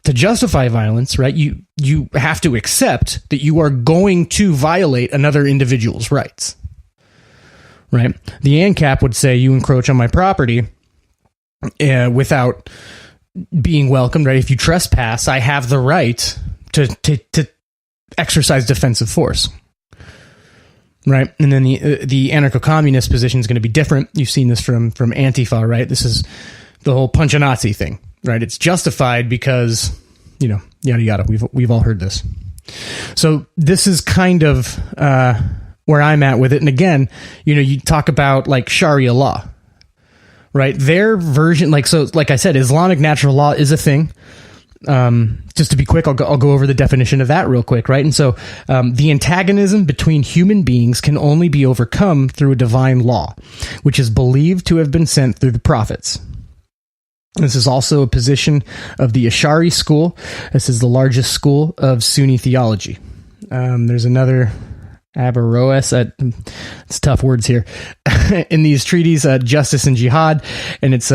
to justify violence, right, you have to accept that you are going to violate another individual's rights. Right? The ANCAP would say you encroach on my property without being welcomed, right? If you trespass, I have the right to exercise defensive force. Right? And then the anarcho-communist position is going to be different. You've seen this from Antifa, right? This is the whole punch a Nazi thing, right? It's justified because, yada, yada. We've all heard this. So this is kind of where I'm at with it. And again, you talk about like Sharia law, right? Their version, like I said, Islamic natural law is a thing. Just to be quick, I'll go over the definition of that real quick, right? And so the antagonism between human beings can only be overcome through a divine law, which is believed to have been sent through the prophets. This is also a position of the Ash'ari school. This is the largest school of Sunni theology. There's another Averroes, it's tough words here, in these treaties, Justice and Jihad, and it's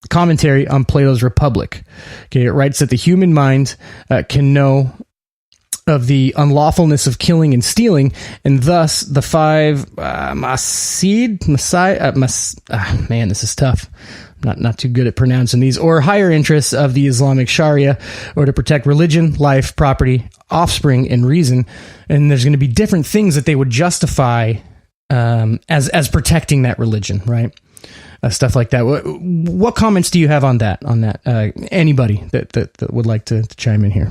commentary on Plato's Republic. Okay, it writes that the human mind can know of the unlawfulness of killing and stealing, and thus the five man, this is tough. Not too good at pronouncing these, or higher interests of the Islamic Sharia, or to protect religion, life, property, offspring, and reason. And there's going to be different things that they would justify as protecting that religion, right? Stuff like that. What comments do you have on that? Anybody that would like to chime in here?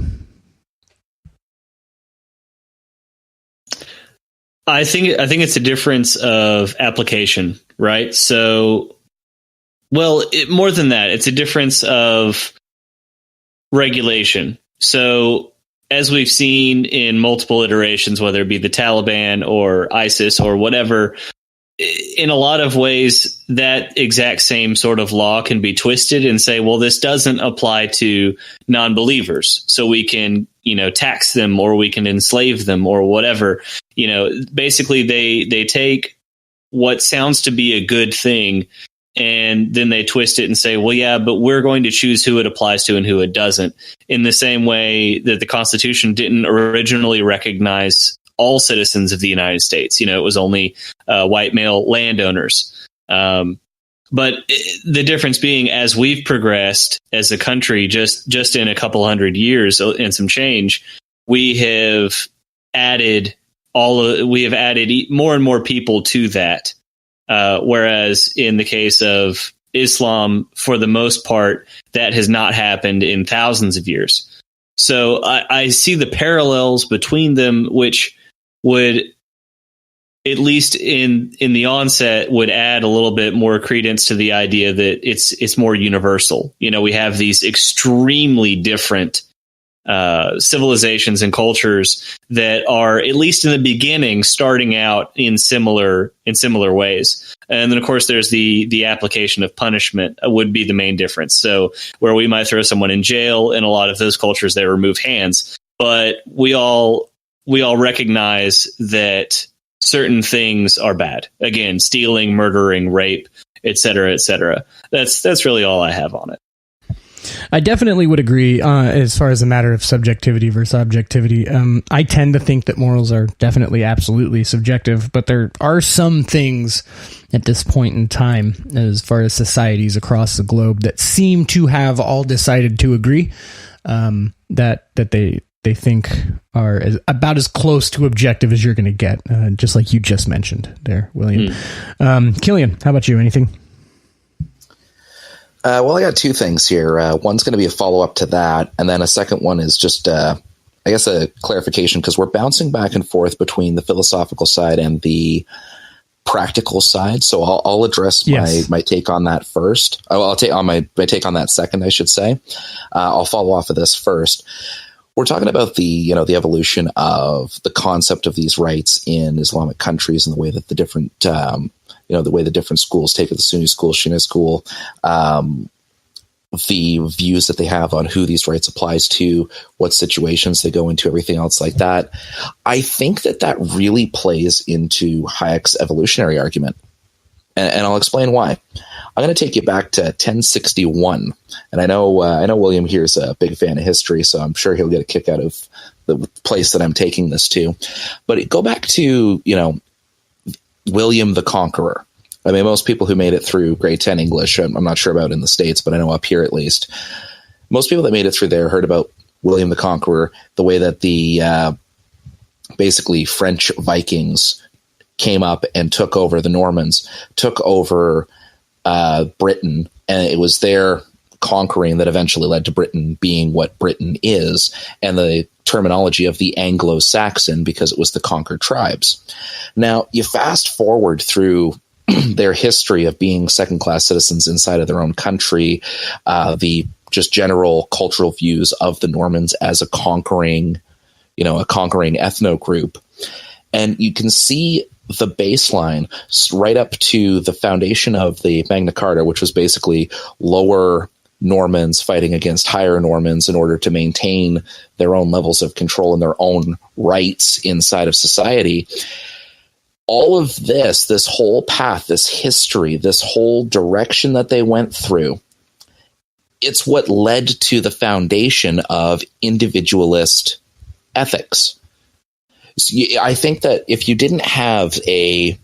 I think it's a difference of application, right? So, more than that, it's a difference of regulation. So, as we've seen in multiple iterations, whether it be the Taliban or ISIS or whatever, in a lot of ways, that exact same sort of law can be twisted and say, well, this doesn't apply to non-believers, so we can, tax them or we can enslave them or whatever. Basically, they take what sounds to be a good thing and then they twist it and say, well, yeah, but we're going to choose who it applies to and who it doesn't. In the same way that the Constitution didn't originally recognize all citizens of the United States. It was only white male landowners. But the difference being, as we've progressed as a country, just in a couple hundred years and some change, we have added more and more people to that. Whereas in the case of Islam, for the most part, that has not happened in thousands of years. So I see the parallels between them, which would, at least in the onset, would add a little bit more credence to the idea that it's more universal. We have these extremely different civilizations and cultures that are, at least in the beginning, starting out in similar ways. And then, of course, there's the application of punishment would be the main difference. So where we might throw someone in jail, in a lot of those cultures, they remove hands. But we all recognize that certain things are bad. Again, stealing, murdering, rape, et cetera, et cetera. That's really all I have on it. I definitely would agree as far as the matter of subjectivity versus objectivity. I tend to think that morals are definitely absolutely subjective, but there are some things at this point in time, as far as societies across the globe, that seem to have all decided to agree that they think are about as close to objective as you're going to get, just like you just mentioned there, William. Killian, how about you? Anything? Well, I got two things here. One's going to be a follow-up to that, and then a second one is just, I guess, a clarification, because we're bouncing back and forth between the philosophical side and the practical side. So I'll address my take on that first. I'll take on my take on that second, I should say. I'll follow off of this first. We're talking about the evolution of the concept of these rights in Islamic countries and the way that the different the way the different schools take it, the Sunni school, Shia school, the views that they have on who these rights applies to, what situations they go into, everything else like that. I think that really plays into Hayek's evolutionary argument. And I'll explain why. I'm going to take you back to 1061. And I know William here is a big fan of history, so I'm sure he'll get a kick out of the place that I'm taking this to. But go back to, William the Conqueror. I mean, most people who made it through grade 10 English, I'm not sure about in the States, but I know up here at least, most people that made it through there heard about William the Conqueror, the way that the basically French Vikings came up and took over, the Normans took over Britain, and it was their conquering that eventually led to Britain being what Britain is, and the terminology of the Anglo-Saxon, because it was the conquered tribes. Now, you fast forward through their history of being second-class citizens inside of their own country, the just general cultural views of the Normans as a conquering ethno group. And you can see the baseline right up to the foundation of the Magna Carta, which was basically lower Normans fighting against higher Normans in order to maintain their own levels of control and their own rights inside of society. All of this whole path, this history, this whole direction that they went through, it's what led to the foundation of individualist ethics. So I think that if you didn't have a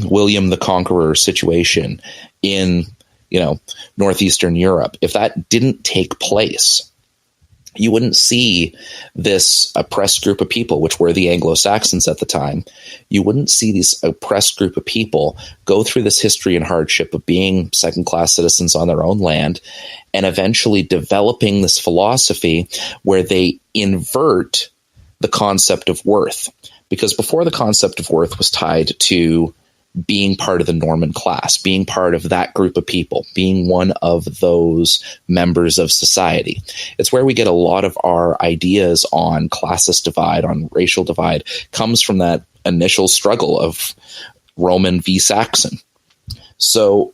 William the Conqueror situation in, Northeastern Europe, if that didn't take place, you wouldn't see this oppressed group of people, which were the Anglo-Saxons at the time. You wouldn't see this oppressed group of people go through this history and hardship of being second-class citizens on their own land and eventually developing this philosophy where they invert the concept of worth. Because before, the concept of worth was tied to being part of the Norman class, being part of that group of people, being one of those members of society. It's where we get a lot of our ideas on classist divide, on racial divide, comes from that initial struggle of Roman v. Saxon. So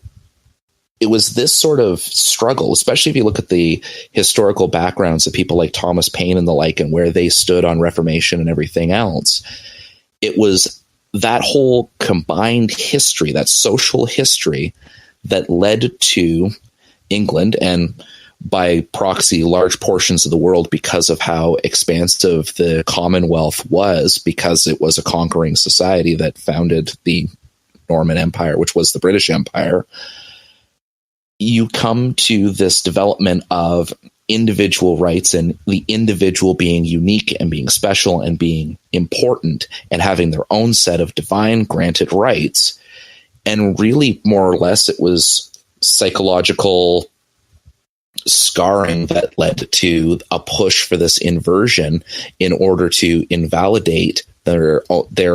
it was this sort of struggle, especially if you look at the historical backgrounds of people like Thomas Paine and the like, and where they stood on Reformation and everything else. It was that whole combined history, that social history, that led to England and by proxy large portions of the world, because of how expansive the Commonwealth was, because it was a conquering society that founded the Norman Empire, which was the British Empire. You come to this development of individual rights and the individual being unique and being special and being important and having their own set of divine granted rights. And really, more or less, it was psychological scarring that led to a push for this inversion in order to invalidate their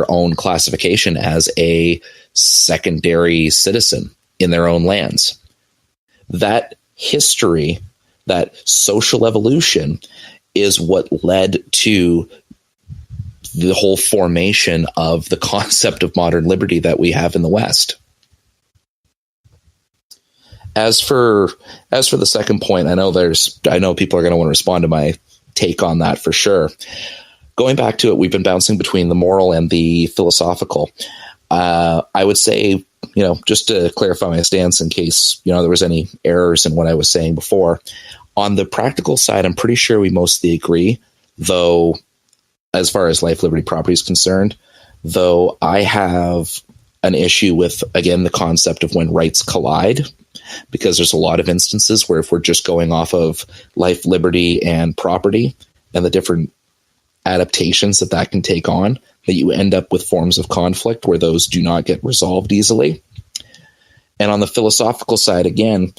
own classification as a secondary citizen in their own lands. That history, that social evolution, is what led to the whole formation of the concept of modern liberty that we have in the West. As for the second point, I know people are going to want to respond to my take on that for sure. Going back to it, we've been bouncing between the moral and the philosophical. I would say, just to clarify my stance in case, there was any errors in what I was saying before. On the practical side, I'm pretty sure we mostly agree, though, as far as life, liberty, property is concerned, though I have an issue with, again, the concept of when rights collide, because there's a lot of instances where if we're just going off of life, liberty, and property and the different adaptations that can take on, that you end up with forms of conflict where those do not get resolved easily. And on the philosophical side, again,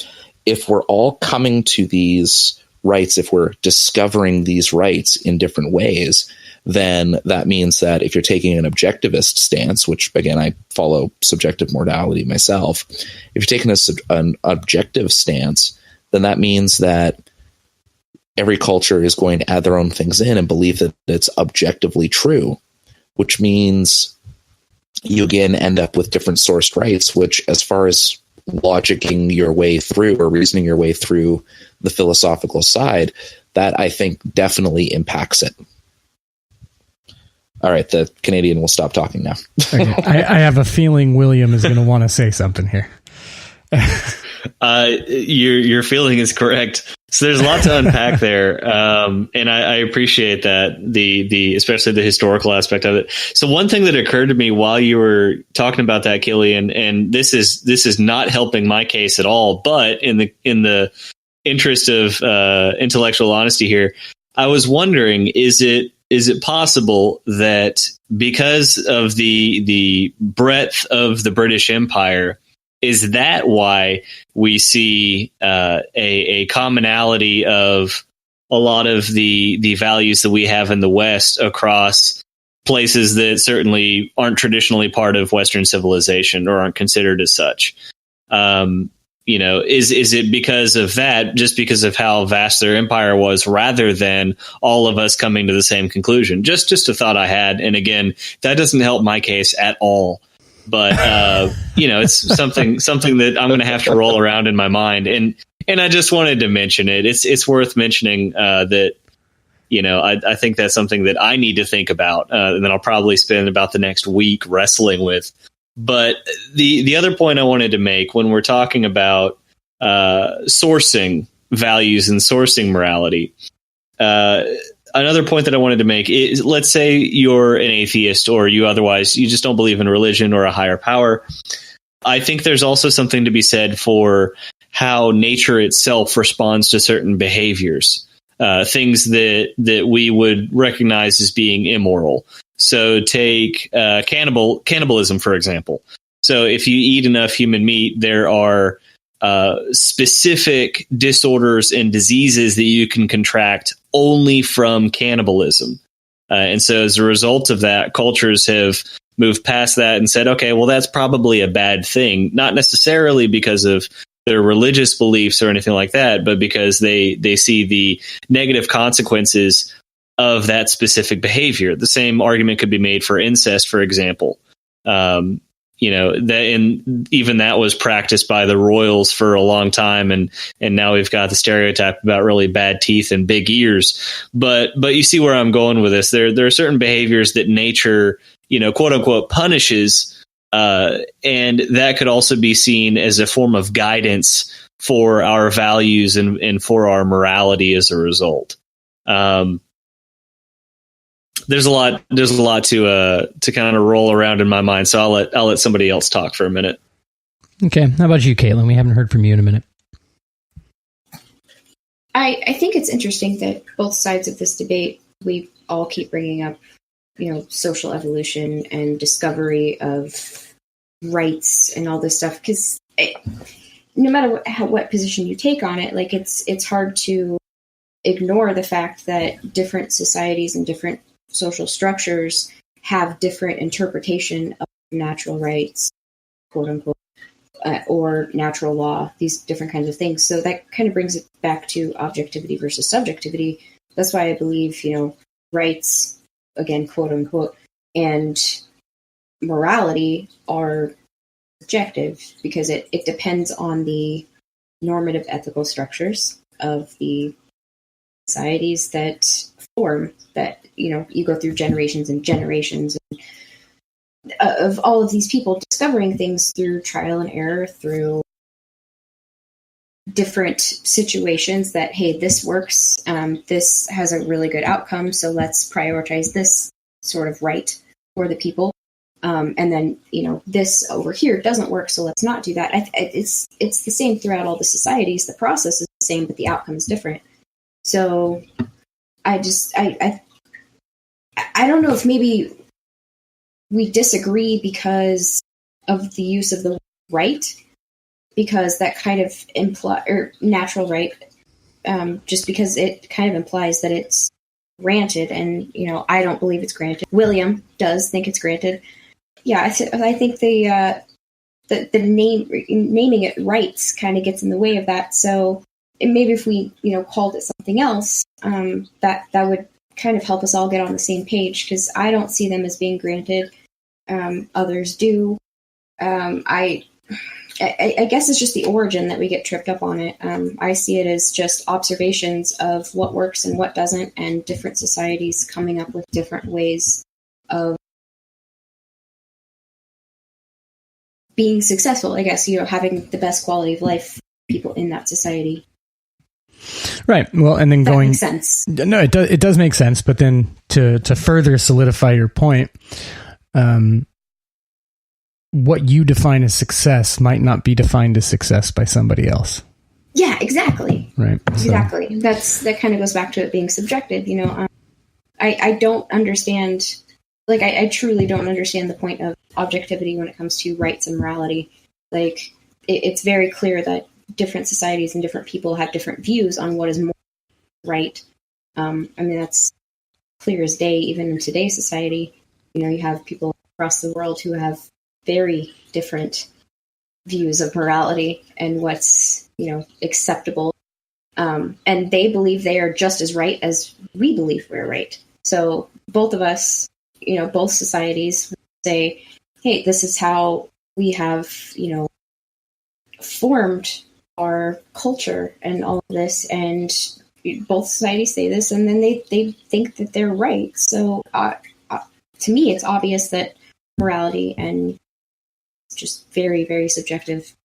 if we're all coming to these rights, if we're discovering these rights in different ways, then that means that if you're taking an objectivist stance, which again, I follow subjective morality myself, if you're taking an objective stance, then that means that every culture is going to add their own things in and believe that it's objectively true, which means you again end up with different sourced rights, which, as far as logicking your way through or reasoning your way through the philosophical side, that I think definitely impacts it. All right, the Canadian will stop talking now. Okay. I have a feeling William is going to want to say something here. Your feeling is correct. So there's a lot to unpack there, and I appreciate that, the especially the historical aspect of it. So one thing that occurred to me while you were talking about that, Killian, and this is not helping my case at all, but in the interest of intellectual honesty here, I was wondering, is it possible that because of the breadth of the British Empire, is that why we see a commonality of a lot of the values that we have in the West across places that certainly aren't traditionally part of Western civilization or aren't considered as such? Is it because of that, just because of how vast their empire was, rather than all of us coming to the same conclusion? Just a thought I had. And again, that doesn't help my case at all. But, it's something that I'm going to have to roll around in my mind. And I just wanted to mention it. It's worth mentioning that, I think that's something that I need to think about. And then I'll probably spend about the next week wrestling with. But the other point I wanted to make when we're talking about sourcing values and sourcing morality, another point that I wanted to make is, let's say you're an atheist or you just don't believe in religion or a higher power. I think there's also something to be said for how nature itself responds to certain behaviors, things that we would recognize as being immoral. So take cannibalism, for example. So if you eat enough human meat, there are specific disorders and diseases that you can contract only from cannibalism. And so as a result of that, cultures have moved past that and said, okay, well, that's probably a bad thing, not necessarily because of their religious beliefs or anything like that, but because they see the negative consequences of that specific behavior. The same argument could be made for incest, for example. Even that was practiced by the royals for a long time, and now we've got the stereotype about really bad teeth and big ears. But you see where I'm going with this. There are certain behaviors that nature, quote unquote, punishes, and that could also be seen as a form of guidance for our values and for our morality as a result. There's a lot to kind of roll around in my mind, so I'll let somebody else talk for a minute. Okay, how about you, Caitlin? We haven't heard from you in a minute. I think it's interesting that both sides of this debate, we all keep bringing up, social evolution and discovery of rights and all this stuff, because no matter what position you take on it, like it's hard to ignore the fact that different societies and different social structures have different interpretation of natural rights, quote unquote, or natural law, these different kinds of things. So that kind of brings it back to objectivity versus subjectivity. That's why I believe, rights, again, quote unquote, and morality are subjective, because it depends on the normative ethical structures of the societies that form that, you go through generations and generations of all of these people discovering things through trial and error, through different situations that, hey, this works, this has a really good outcome, so let's prioritize this sort of right for the people. And then, this over here doesn't work, so let's not do that. It's the same throughout all the societies. The process is the same, but the outcome is different. So I don't know if maybe we disagree because of the use of the right, because that kind of or natural right, just because it kind of implies that it's granted, and I don't believe it's granted. William does think it's granted. Yeah, I think the naming it rights kind of gets in the way of that. So maybe if we called it something else, that would kind of help us all get on the same page, because I don't see them as being granted. others do. I guess it's just the origin that we get tripped up on it. I see it as just observations of what works and what doesn't, and different societies coming up with different ways of being successful. I guess, having the best quality of life for people in that society. Right. Well, and then that going makes sense. No, it does make sense. But then to further solidify your point, what you define as success might not be defined as success by somebody else. Yeah, exactly. Right. Exactly. That kind of goes back to it being subjective. I don't understand. Like, I truly don't understand the point of objectivity when it comes to rights and morality. Like, it's very clear that different societies and different people have different views on what is more right. That's clear as day, even in today's society. You have people across the world who have very different views of morality and what's, acceptable. And they believe they are just as right as we believe we're right. So both of us, both societies say, hey, this is how we have, formed our culture and all of this. And both societies say this, and then they think that they're right. So to me, it's obvious that morality and just very, very subjective.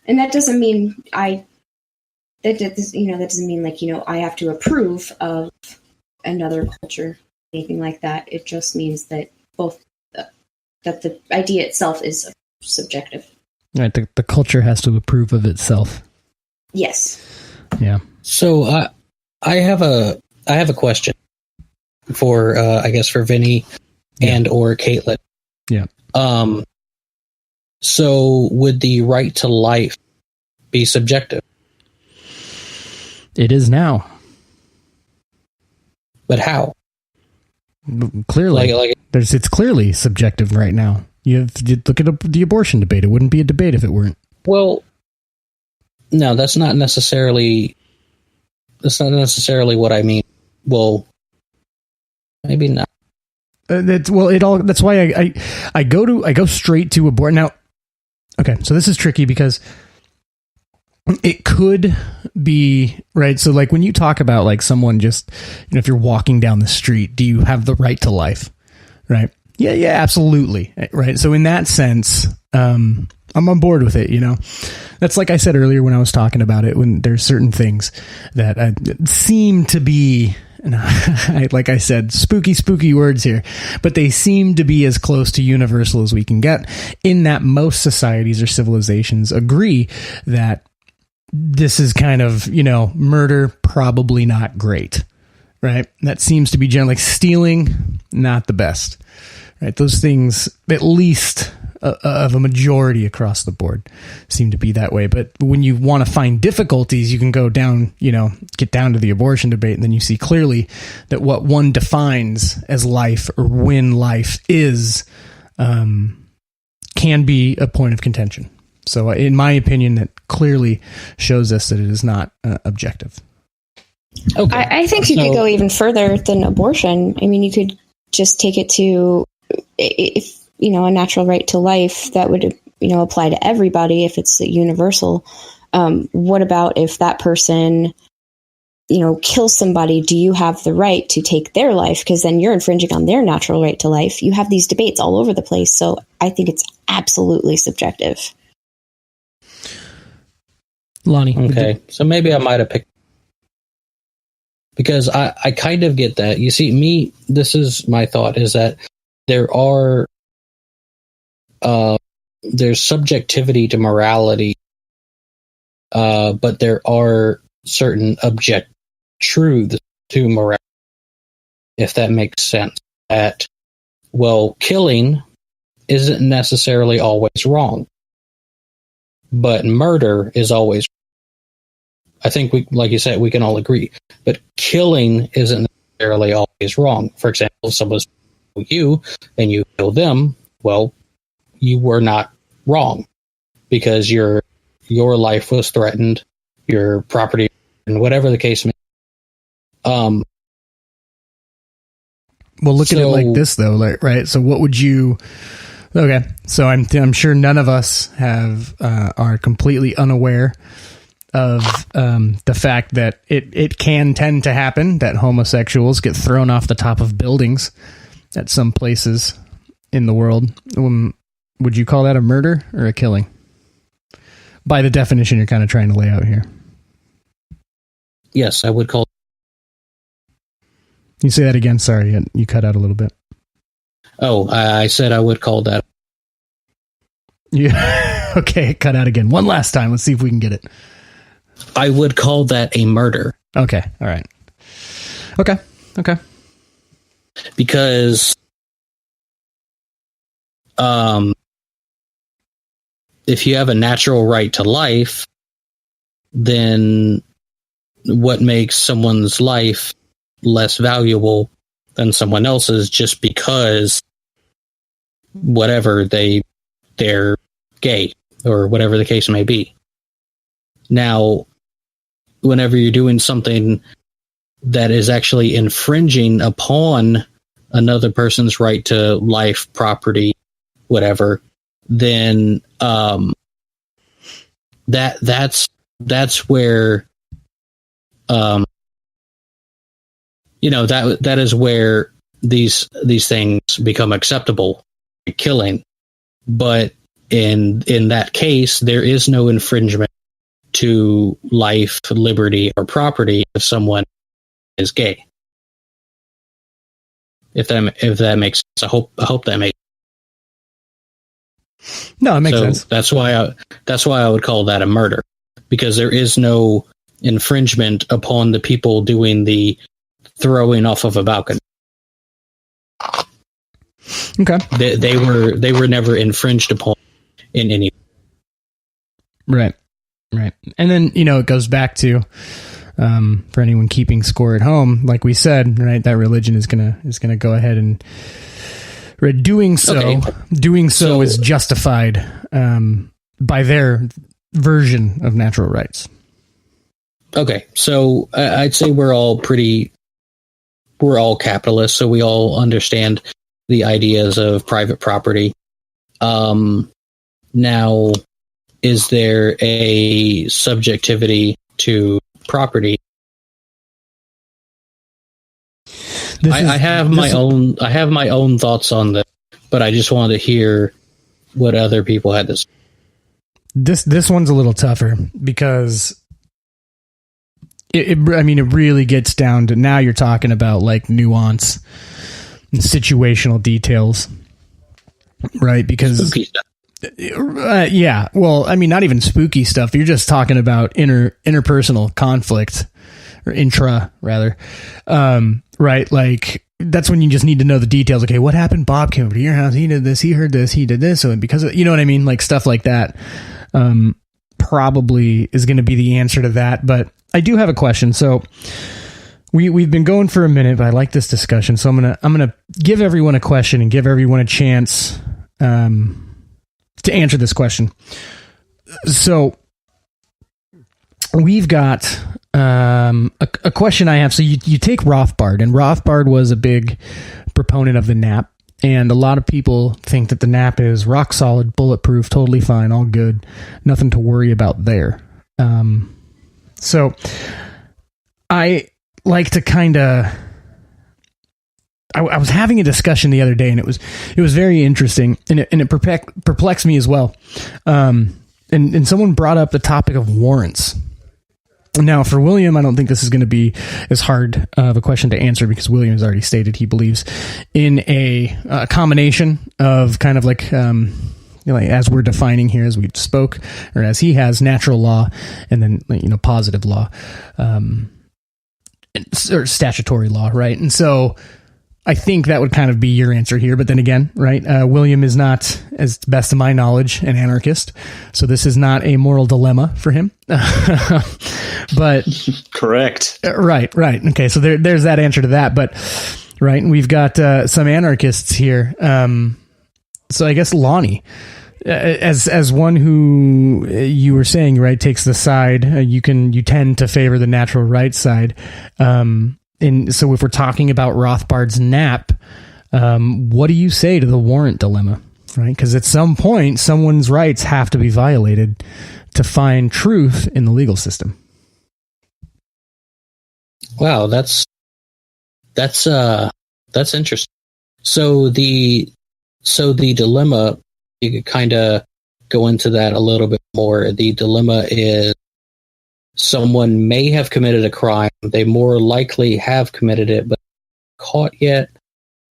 And that doesn't mean that doesn't mean I have to approve of another culture, anything like that. It just means that that the idea itself is subjective. Right. The culture has to approve of itself. Yes. Yeah. So I have a question for I guess for Vinny and or Caitlin. Yeah. So would the right to life be subjective? It is now. But how? Clearly, it's clearly subjective right now. You look at the abortion debate. It wouldn't be a debate if it weren't. Well, no, that's not necessarily what I mean. Well, maybe not. That's why I go straight to abortion. Now, okay, so this is tricky because it could be, right? So like when you talk about like someone just, if you're walking down the street, do you have the right to life? Right? Yeah, absolutely. Right. So in that sense, I'm on board with it. That's like I said earlier when I was talking about it, when there's certain things that seem to be, like I said, spooky words here, but they seem to be as close to universal as we can get, in that most societies or civilizations agree that this is kind of, murder, probably not great, right? That seems to be generally stealing, not the best, right? Those things, at least of a majority across the board, seem to be that way. But when you want to find difficulties, you can go down, get down to the abortion debate, and then you see clearly that what one defines as life or when life is, can be a point of contention. So in my opinion, that clearly shows us that it is not objective. Okay. I think you could go even further than abortion. I mean, you could just take it to, if, a natural right to life that would, apply to everybody if it's universal. What about if that person, kills somebody? Do you have the right to take their life? Because then you're infringing on their natural right to life. You have these debates all over the place. So I think it's absolutely subjective. Lonie. Okay. So maybe I might have picked, because I kind of get that. You see, this is my thought, is that there's subjectivity to morality, but there are certain object truths to morality, if that makes sense. That, well, killing isn't necessarily always wrong, but murder is always. I think like you said, we can all agree. But killing isn't necessarily always wrong. For example, if someone's you and you kill them, well, you were not wrong because your life was threatened, your property, and whatever the case may be. Well, look at it like this, though, right? So what would you... Okay, so I'm sure none of us are completely unaware of the fact that it can tend to happen that homosexuals get thrown off the top of buildings at some places in the world. Would you call that a murder or a killing? By the definition you're kind of trying to lay out here. Yes, I would call. You say that again? Sorry, you cut out a little bit. Oh, I said I would call that. Yeah. Okay, cut out again. One last time. Let's see if we can get it. I would call that a murder. Okay. All right. Okay. Because if you have a natural right to life, then what makes someone's life less valuable than someone else's just because whatever they're gay or whatever the case may be. Now, whenever you're doing something that is actually infringing upon another person's right to life, property, whatever, then that's where that is where these things become acceptable, like killing. But in that case, there is no infringement to life, liberty, or property if someone is gay. If that makes sense, I hope that makes sense. No, it makes sense. That's why I would call that a murder, because there is no infringement upon the people doing the throwing off of a balcony. Okay. They were never infringed upon in any. Right. And then, it goes back to, for anyone keeping score at home, like we said, right, that religion is gonna go ahead and doing so is justified by their version of natural rights. Okay, so I'd say we're all capitalists, so we all understand the ideas of private property. Now, is there a subjectivity to property? I have my own thoughts on this, but I just wanted to hear what other people had to say. This one's a little tougher because it really gets down to, now you're talking about like nuance and situational details, right? Because spooky stuff. Yeah, well, not even spooky stuff. You're just talking about interpersonal conflict, or intra rather, right? Like that's when you just need to know the details. Okay, what happened? Bob came over to your house. He did this. He heard this. He did this. So because of, you know what I mean, like stuff like that, probably is going to be the answer to that. But I do have a question. So we've been going for a minute, but I like this discussion. So I'm gonna give everyone a question and give everyone a chance to answer this question. So we've got a question I have. So you take Rothbard, and Rothbard was a big proponent of the NAP, and a lot of people think that the NAP is rock solid, bulletproof, totally fine, all good, nothing to worry about there. So I like to kind of... I was having a discussion the other day, and it was very interesting, and it perplexed me as well. And someone brought up the topic of warrants. Now, for William, I don't think this is going to be as hard of a question to answer, because William has already stated he believes in a combination of kind of like, as we're defining here, as we spoke, or as he has, natural law, and then positive law, or statutory law, right? And so I think that would kind of be your answer here. But then again, right, William is not, as best of my knowledge, an anarchist. So this is not a moral dilemma for him. But correct. Right. Okay. So there's that answer to that. But right. We've got some anarchists here. So I guess Lonie, as one who you were saying, right, takes the side, you tend to favor the natural right side. so if we're talking about Rothbard's nap, what do you say to the warrant dilemma? Right? Because at some point, someone's rights have to be violated to find truth in the legal system. Wow, that's interesting. So the dilemma, you could kind of go into that a little bit more. The dilemma is someone may have committed a crime. They more likely have committed it, but caught yet.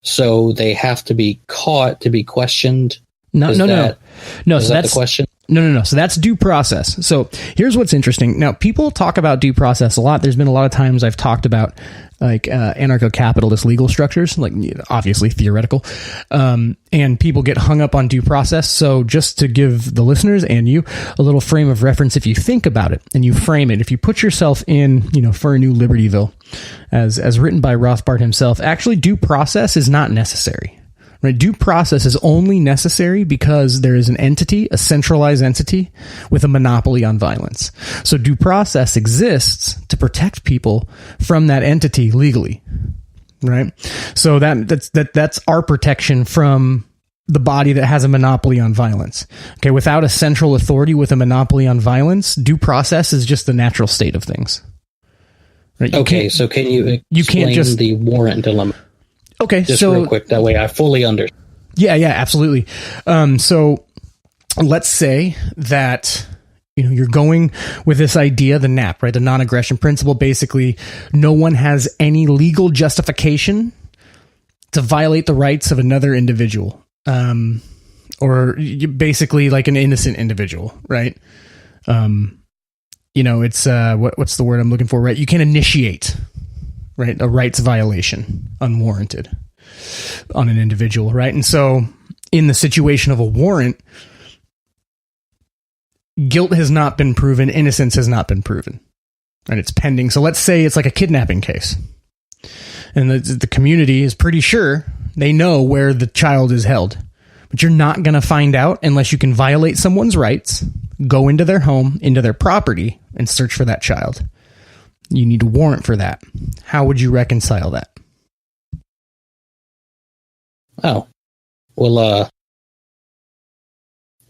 So they have to be caught to be questioned. No. Is So that that's the question. No. So that's due process. So here's what's interesting. Now, people talk about due process a lot. There's been a lot of times I've talked about like anarcho-capitalist legal structures, like obviously theoretical, and people get hung up on due process. So just to give the listeners and you a little frame of reference, if you think about it and you frame it, if you put yourself in, for a new Libertyville, as written by Rothbard himself, actually due process is not necessary. Right? Due process is only necessary because there is an entity, a centralized entity, with a monopoly on violence. So due process exists to protect people from that entity legally. Right? So that's our protection from the body that has a monopoly on violence. Okay, without a central authority with a monopoly on violence, due process is just the natural state of things. Right? Okay, so can you explain the warrant dilemma? Okay, just so real quick, that way I fully understand. Yeah, absolutely. So let's say that you're going with this idea, the NAP, right? The non-aggression principle. Basically, no one has any legal justification to violate the rights of another individual, or basically like an innocent individual, right? It's what's the word I'm looking for, right? You can initiate, right, a rights violation unwarranted on an individual, right? And so in the situation of a warrant, guilt has not been proven, innocence has not been proven, and it's pending. So let's say it's like a kidnapping case, and the community is pretty sure they know where the child is held, but you're not going to find out unless you can violate someone's rights, go into their home, into their property, and search for that child. You need a warrant for that. How would you reconcile that? Oh, well,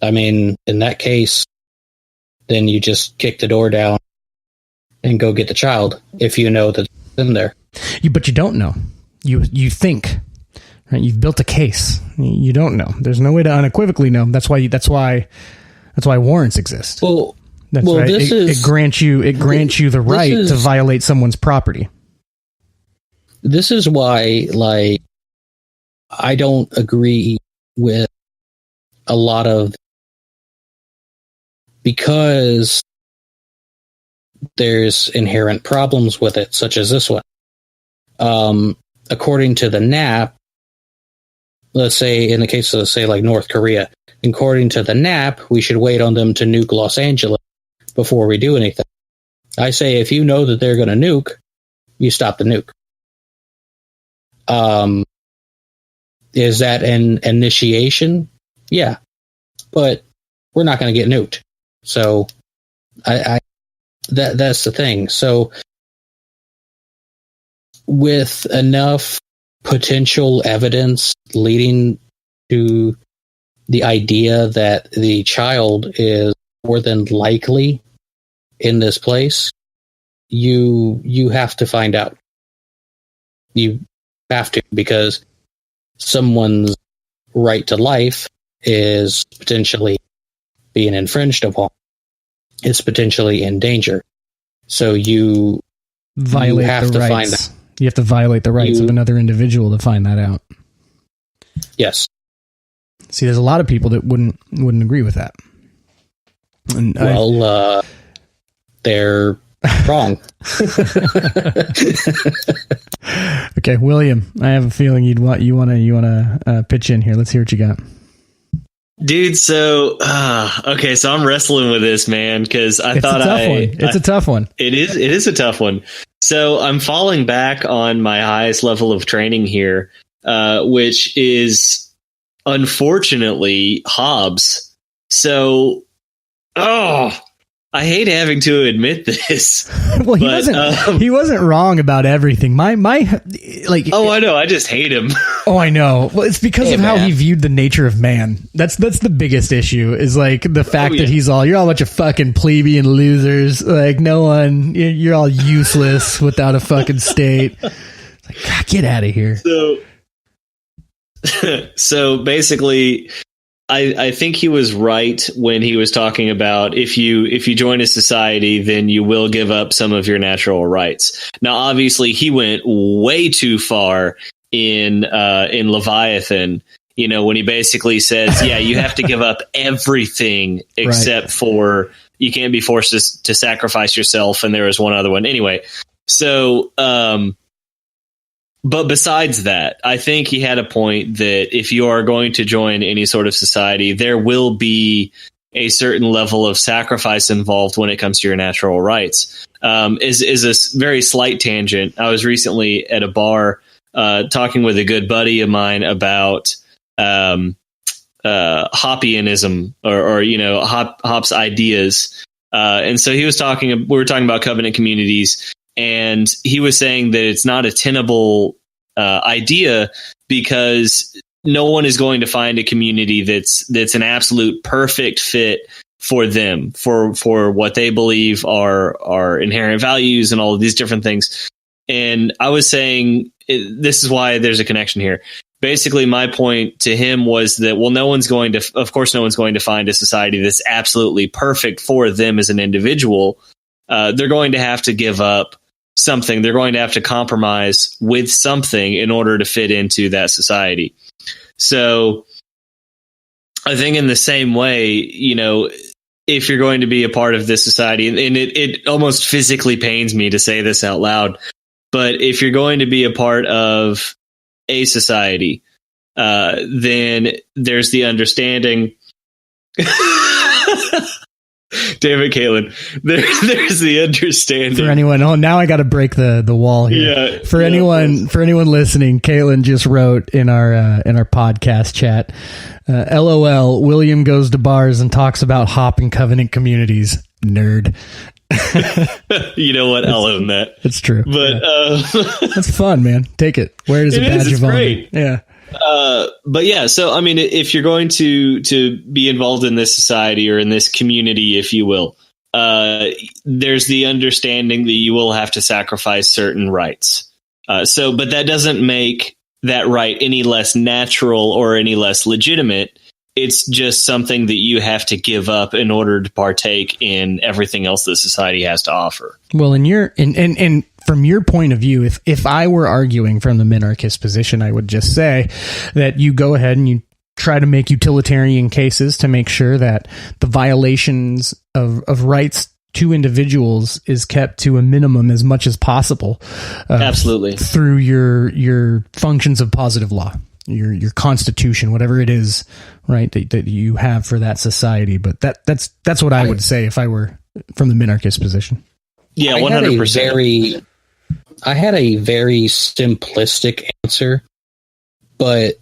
I mean, in that case, then you just kick the door down and go get the child if you know that it's in there. But you don't know. You think, right? You've built a case. You don't know. There's no way to unequivocally know. That's why warrants exist. Well, That's right. It grants you the right to violate someone's property. This is why, like, I don't agree with a lot of, because there's inherent problems with it, such as this one. According to the NAP, let's say in the case of, say, like North Korea, according to the NAP, we should wait on them to nuke Los Angeles before we do anything. I say if you know that they're going to nuke, you stop the nuke. Is that an initiation? Yeah, but we're not going to get nuked. So that's the thing. So with enough potential evidence leading to the idea that the child is more than likely in this place, you have to find out. You have to, because someone's right to life is potentially being infringed upon. It's potentially in danger. So you have to find that. You have to violate the rights of another individual to find that out. Yes. See, there's a lot of people that wouldn't agree with that. And they're wrong. Okay, William, I have a feeling you want to pitch in here. Let's hear what you got. Dude, so okay, so I'm wrestling with this, man, because it's a tough one. It is a tough one. So I'm falling back on my highest level of training here, which is unfortunately Hobbes. So, I hate having to admit this. Well, he wasn't wrong about everything. My like. Oh, I know. I just hate him. Oh, I know. Well, it's because of how he viewed the nature of man. That's the biggest issue. Is like the fact that you're all a bunch of fucking plebeian losers. Like no one, you're all useless without a fucking state. It's like, God, get out of here. So basically, I think he was right when he was talking about if you join a society, then you will give up some of your natural rights. Now, obviously, he went way too far in Leviathan. You know, when he basically says, "Yeah, you have to give up everything except for you can't be forced to sacrifice yourself." And there was one other one anyway. So, but besides that, I think he had a point that if you are going to join any sort of society, there will be a certain level of sacrifice involved when it comes to your natural rights. Is a very slight tangent. I was recently at a bar talking with a good buddy of mine about Hoppianism or Hopp's ideas. And so we were talking about covenant communities. And he was saying that it's not a tenable idea because no one is going to find a community that's an absolute perfect fit for them, for what they believe are inherent values and all of these different things. And I was saying this is why there's a connection here. Basically, my point to him was that, well, no one's going to find a society that's absolutely perfect for them as an individual. They're going to have to give up something. They're going to have to compromise with something in order to fit into that society. So I think in the same way, if you're going to be a part of this society, and it almost physically pains me to say this out loud, but if you're going to be a part of a society, then there's the understanding. Damn it, Caitlin. There's the understanding. For anyone, now I got to break the wall here. Yeah, for anyone listening, Caitlin just wrote in our podcast chat, LOL, William goes to bars and talks about Hop and Covenant communities. Nerd. You know what? I'll own that. It's true. But that's fun, man. Take it. Wear it as a badge of honor. Great. Yeah. But yeah, so I mean, if you're going to be involved in this society or in this community, if you will, there's the understanding that you will have to sacrifice certain rights. But that doesn't make that right any less natural or any less legitimate. It's just something that you have to give up in order to partake in everything else that society has to offer. Well, and from your point of view, if I were arguing from the minarchist position, I would just say that you go ahead and you try to make utilitarian cases to make sure that the violations of rights to individuals is kept to a minimum as much as possible. Absolutely. Through your functions of positive law. Your constitution, whatever it is, right, that you have for that society. But that's what I would say if I were from the minarchist position. Yeah, 100%. I had a very simplistic answer, but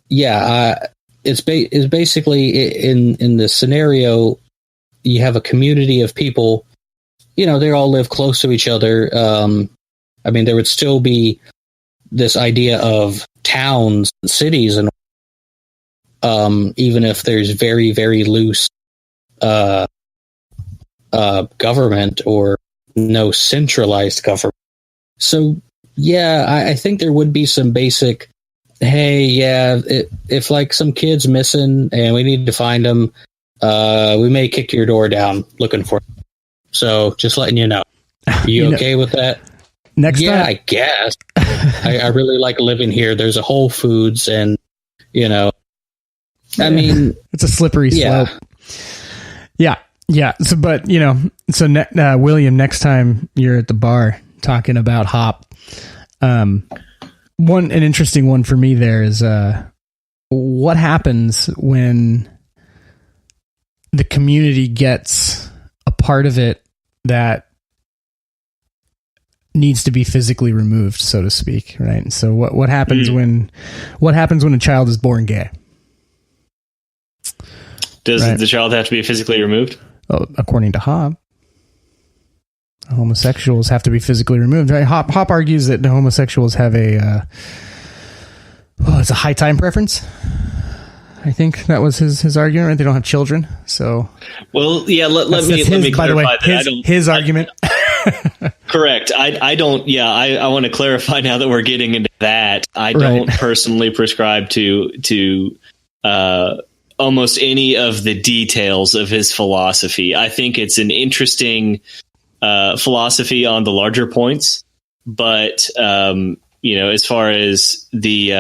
yeah, it's basically in the scenario you have a community of people, they all live close to each other. I mean, there would still be this idea of towns and cities, and even if there's very, very loose government or no centralized government. So yeah, I think there would be some basic, hey, yeah, if like some kid's missing and we need to find them, we may kick your door down looking for them. So just letting you know. Are you okay with that? Next time? I guess. I really like living here. There's a Whole Foods and, I mean... It's a slippery slope. Yeah. So, but, William, next time you're at the bar talking about Hop, an interesting one for me there is what happens when the community gets a part of it that needs to be physically removed, so to speak, right? So what happens when a child is born gay? Does the child have to be physically removed? according to Hoppe, homosexuals have to be physically removed. Right? Hoppe argues that the homosexuals have it's a high time preference. I think that was his argument. Right? They don't have children, so. Well, yeah. Let me clarify that. His argument. Correct. I don't. Yeah, I want to clarify now that we're getting into that. I don't personally prescribe to almost any of the details of his philosophy. I think it's an interesting philosophy on the larger points, but as far as the,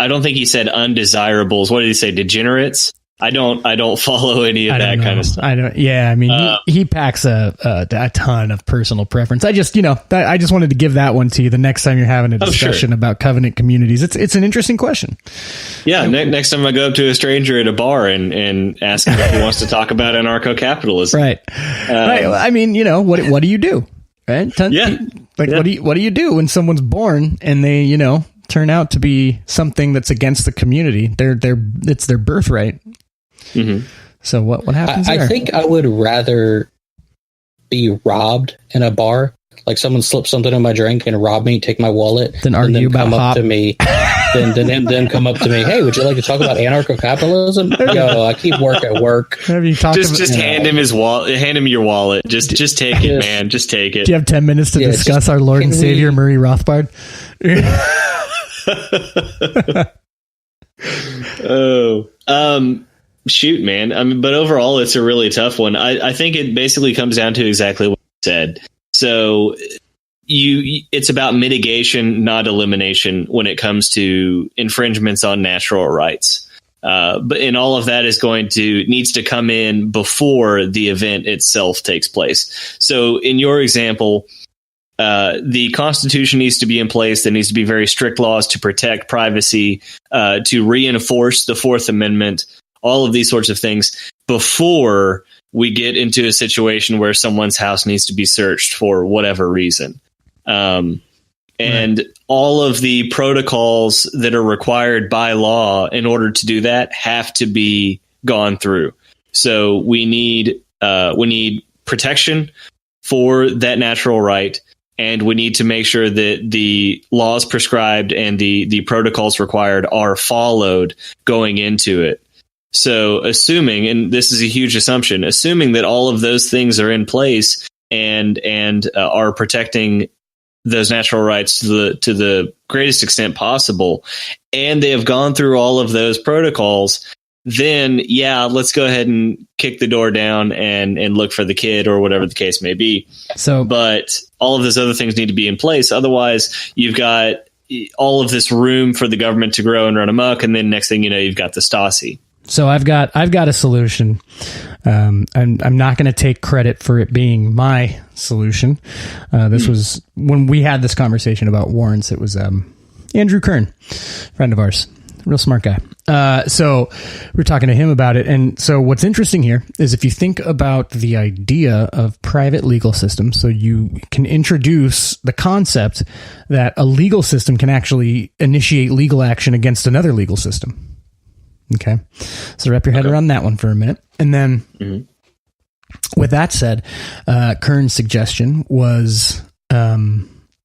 I don't think he said undesirables. What did he say? Degenerates. I don't follow any of that kind of stuff. I don't. Yeah, I mean, he packs a ton of personal preference. I just wanted to give that one to you the next time you're having a discussion about covenant communities. It's an interesting question. Yeah, next time I go up to a stranger at a bar and ask him if he wants to talk about anarcho-capitalism. Right. Right. I mean, what do you do? Right. What do you do when someone's born and they turn out to be something that's against the community? It's their birthright. Mm-hmm. So what happens there? I think I would rather be robbed in a bar, like someone slipped something in my drink and rob me, take my wallet, then argue about come up to me, then come up to me. Hey, would you like to talk about anarcho-capitalism? Yo, I keep work at work. Have you talked just hand him his wallet. Hand him your wallet. Just take it, man. Just take it. Do you have 10 minutes to discuss our Lord and Savior Murray Rothbard? Shoot, man. I mean, but overall, it's a really tough one. I think it basically comes down to exactly what you said. So it's about mitigation, not elimination, when it comes to infringements on natural rights. And all of that needs to come in before the event itself takes place. So in your example, the Constitution needs to be in place. There needs to be very strict laws to protect privacy, to reinforce the Fourth Amendment, all of these sorts of things before we get into a situation where someone's house needs to be searched for whatever reason. And all of the protocols that are required by law in order to do that have to be gone through. So we need protection for that natural right. And we need to make sure that the laws prescribed and the protocols required are followed going into it. So assuming, and this is a huge assumption, assuming that all of those things are in place and are protecting those natural rights to the greatest extent possible, and they have gone through all of those protocols, then let's go ahead and kick the door down and look for the kid or whatever the case may be. But all of those other things need to be in place. Otherwise, you've got all of this room for the government to grow and run amok. And then next thing you know, you've got the Stasi. So I've got a solution. I'm not going to take credit for it being my solution. This was when we had this conversation about warrants. It was Andrew Kern, friend of ours, real smart guy. So we're talking to him about it. And so what's interesting here is if you think about the idea of private legal systems, so you can introduce the concept that a legal system can actually initiate legal action against another legal system. Okay. So wrap your head around that one for a minute. And then with that said, Kern's suggestion was,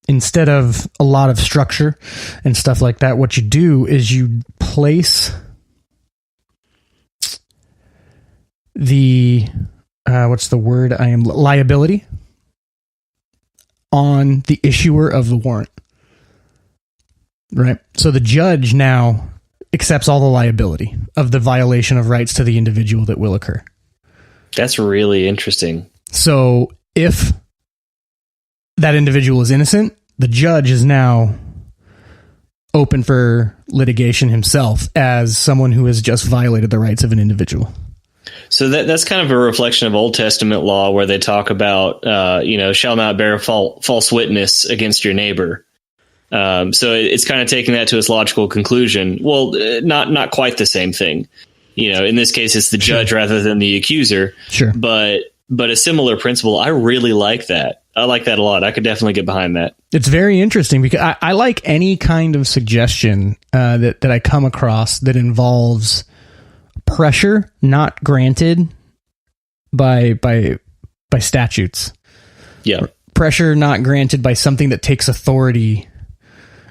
instead of a lot of structure and stuff like that, what you do is you place the, liability on the issuer of the warrant. Right. So the judge now accepts all the liability of the violation of rights to the individual that will occur. That's really interesting. So if that individual is innocent, the judge is now open for litigation himself as someone who has just violated the rights of an individual. So that's kind of a reflection of Old Testament law where they talk about, shall not bear false witness against your neighbor. So it's kind of taking that to its logical conclusion. Well, not quite the same thing. In this case, it's the judge rather than the accuser. Sure. But a similar principle. I really like that. I like that a lot. I could definitely get behind that. It's very interesting because I like any kind of suggestion that I come across that involves pressure not granted by statutes. Yeah. Pressure not granted by something that takes authority.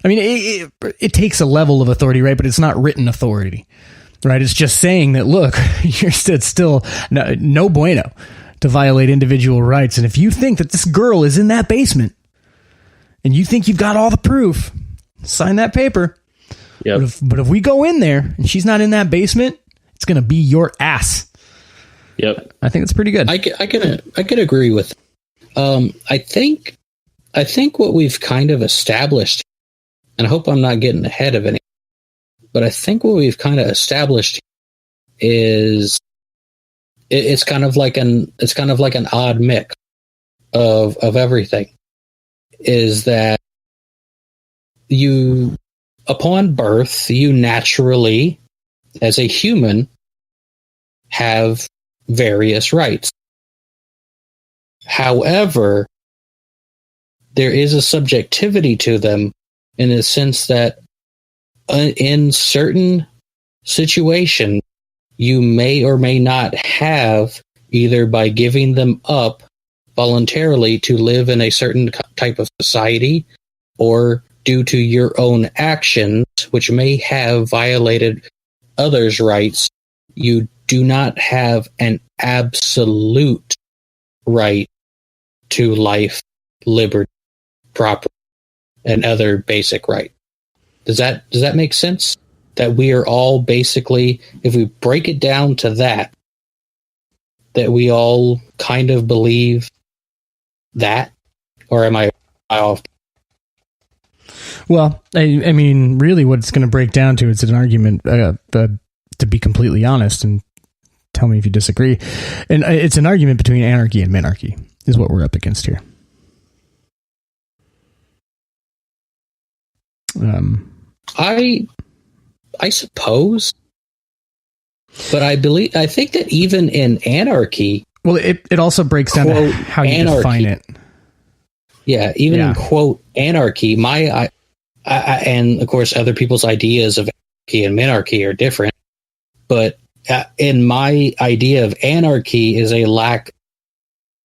I mean, it takes a level of authority, right? But it's not written authority, right? It's just saying that, look, it's still no bueno to violate individual rights. And if you think that this girl is in that basement and you think you've got all the proof, sign that paper. Yep. But if we go in there and she's not in that basement, it's going to be your ass. Yep. I think it's pretty good. I can agree with. I think what we've kind of established, and I hope I'm not getting ahead of any, but I think what we've kind of established is it's kind of like an odd mix of everything. Is that you, upon birth, you naturally, as a human, have various rights. However, there is a subjectivity to them in the sense that in certain situations, you may or may not have, either by giving them up voluntarily to live in a certain type of society, or due to your own actions, which may have violated others' rights, you do not have an absolute right to life, liberty, property, and other basic rights. Does that make sense? That we are all basically, if we break it down to that we all kind of believe that? Or am I off? Well, I mean, really what it's going to break down to, it's an argument, to be completely honest, and tell me if you disagree. And it's an argument between anarchy and minarchy is what we're up against here. I suppose, but I think that even in anarchy, well, it also breaks down to how you define it. Yeah, even in quote anarchy, I and of course other people's ideas of anarchy and minarchy are different, but in my idea of anarchy is a lack of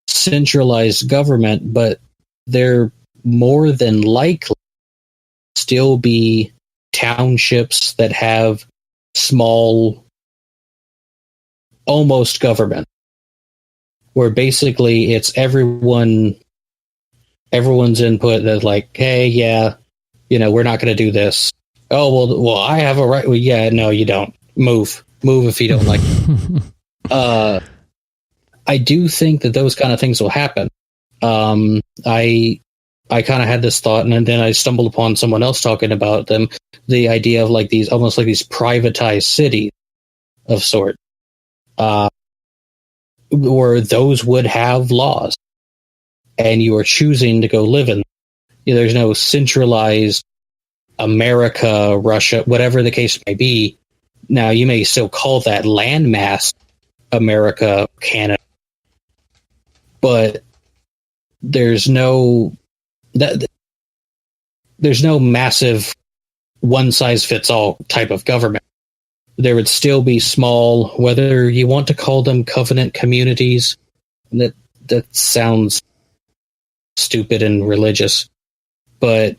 centralized government, but there more than likely still be townships that have small, almost government, where basically it's everyone's input that's like, hey, yeah, we're not going to do this. Oh, well, I have a right. Well, yeah, no, you don't. Move if you don't like it. I do think that those kind of things will happen. I kind of had this thought, and then I stumbled upon someone else talking about them. The idea of like these, almost like these privatized cities of sort, where those would have laws, and you are choosing to go live in. There's no centralized America, Russia, whatever the case may be. Now, you may still call that landmass America, Canada, but there's no massive one-size-fits-all type of government. There would still be small, whether you want to call them covenant communities, that sounds stupid and religious, but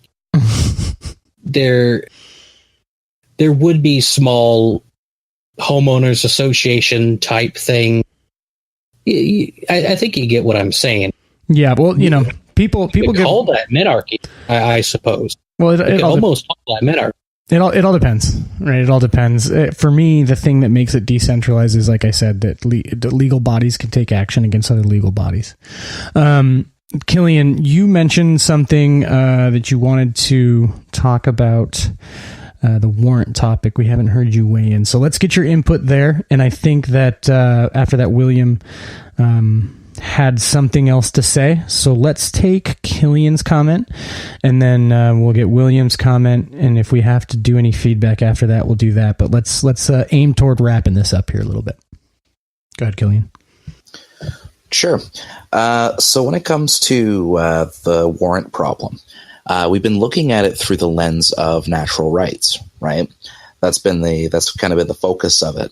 there would be small homeowners association type thing. I think you get what I'm saying. Yeah, well, people call that minarchy, I suppose. Well, it almost call that minarchy. It all depends, right? It all depends. For me, the thing that makes it decentralized is, like I said, that the legal bodies can take action against other legal bodies. Killian, you mentioned something that you wanted to talk about, the warrant topic. We haven't heard you weigh in, so let's get your input there. And I think that after that, William had something else to say. So let's take Killian's comment, and then we'll get William's comment. And if we have to do any feedback after that, we'll do that. But let's aim toward wrapping this up here a little bit. Go ahead, Killian. Sure. So when it comes to the warrant problem, we've been looking at it through the lens of natural rights, right? That's kind of been the focus of it.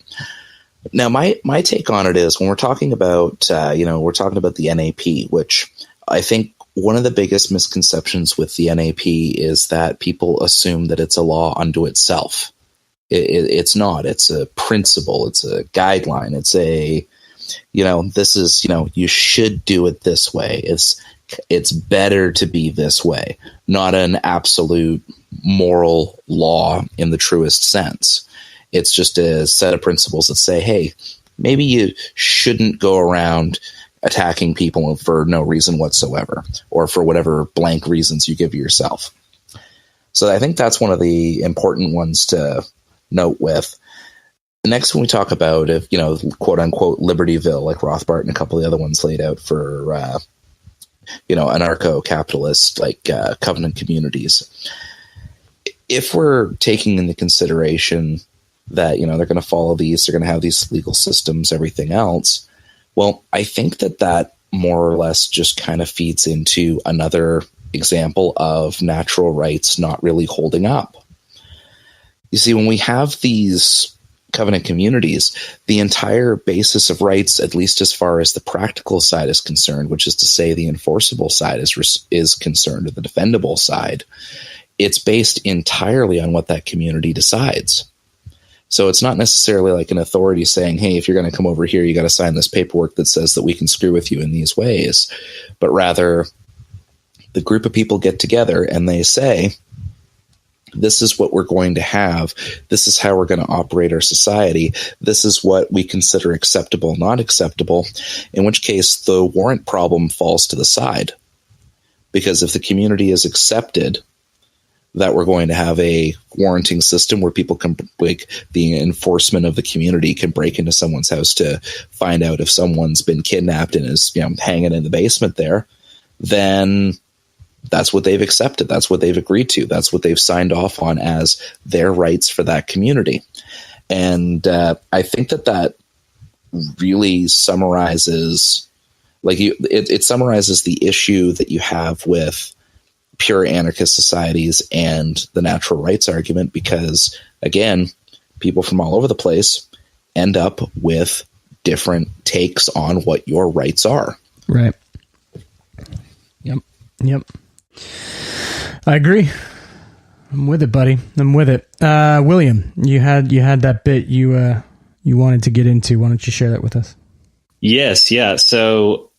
Now, my take on it is when we're talking about, we're talking about the NAP, which I think one of the biggest misconceptions with the NAP is that people assume that it's a law unto itself. It's not. It's a principle. It's a guideline. It's a, this is, you should do it this way. It's better to be this way, not an absolute moral law in the truest sense. It's just a set of principles that say, hey, maybe you shouldn't go around attacking people for no reason whatsoever, or for whatever blank reasons you give yourself. So I think that's one of the important ones to note with. The next one we talk about, if quote unquote Libertyville, like Rothbard and a couple of the other ones laid out for anarcho-capitalist like covenant communities. If we're taking into consideration that they're going to follow these, they're going to have these legal systems, everything else, well, I think that more or less just kind of feeds into another example of natural rights not really holding up. You see, when we have these covenant communities, the entire basis of rights, at least as far as the practical side is concerned, which is to say the enforceable side is concerned, or the defendable side, it's based entirely on what that community decides. So it's not necessarily like an authority saying, hey, if you're going to come over here, you got to sign this paperwork that says that we can screw with you in these ways. But rather, the group of people get together and they say, this is what we're going to have. This is how we're going to operate our society. This is what we consider acceptable, not acceptable, in which case the warrant problem falls to the side. Because if the community is accepted that we're going to have a warranting system where people can, like, the enforcement of the community can break into someone's house to find out if someone's been kidnapped and is hanging in the basement there, then that's what they've accepted. That's what they've agreed to. That's what they've signed off on as their rights for that community. And I think that really summarizes, it summarizes the issue that you have with pure anarchist societies and the natural rights argument, because, again, people from all over the place end up with different takes on what your rights are. Right. Yep. I agree. I'm with it, buddy. I'm with it. William, you had that bit you wanted to get into. Why don't you share that with us? Yes. Yeah. So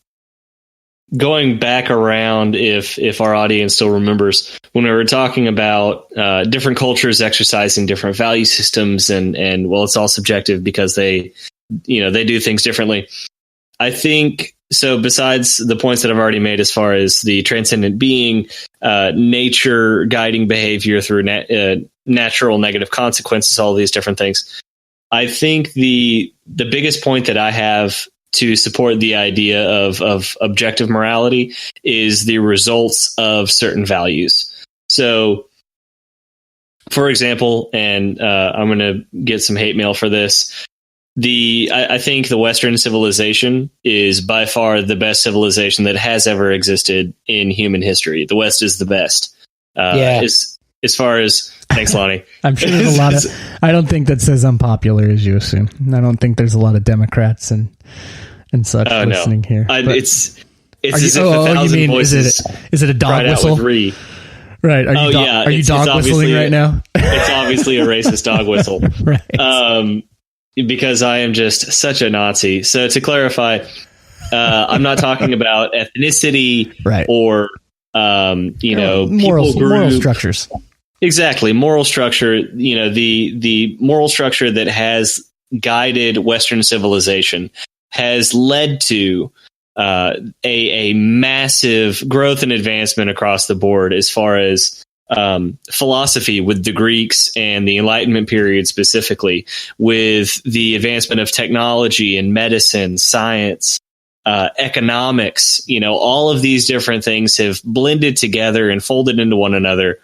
going back around, if our audience still remembers, when we were talking about different cultures exercising different value systems, and well, it's all subjective because they do things differently. I think so. Besides the points that I've already made, as far as the transcendent being, nature guiding behavior through natural negative consequences, all these different things, I think the biggest point that I have to support the idea of objective morality is the results of certain values. So, for example, and I'm going to get some hate mail for this, I think the Western civilization is by far the best civilization that has ever existed in human history. The West is the best. As far as, thanks, Lonie. I'm sure there's a lot of, I don't think that says unpopular as you assume. I don't think there's a lot of Democrats and such listening here. It's as if 1,000 voices. Is it a dog whistle? Right. Are you dog whistling right now? It's obviously a racist dog whistle. Right. Because I am just such a Nazi. So to clarify, I'm not talking about ethnicity, right, or moral structures. Exactly, moral structure. The moral structure that has guided Western civilization has led to a massive growth and advancement across the board as far as philosophy, with the Greeks and the Enlightenment period specifically, with the advancement of technology and medicine, science, economics. All of these different things have blended together and folded into one another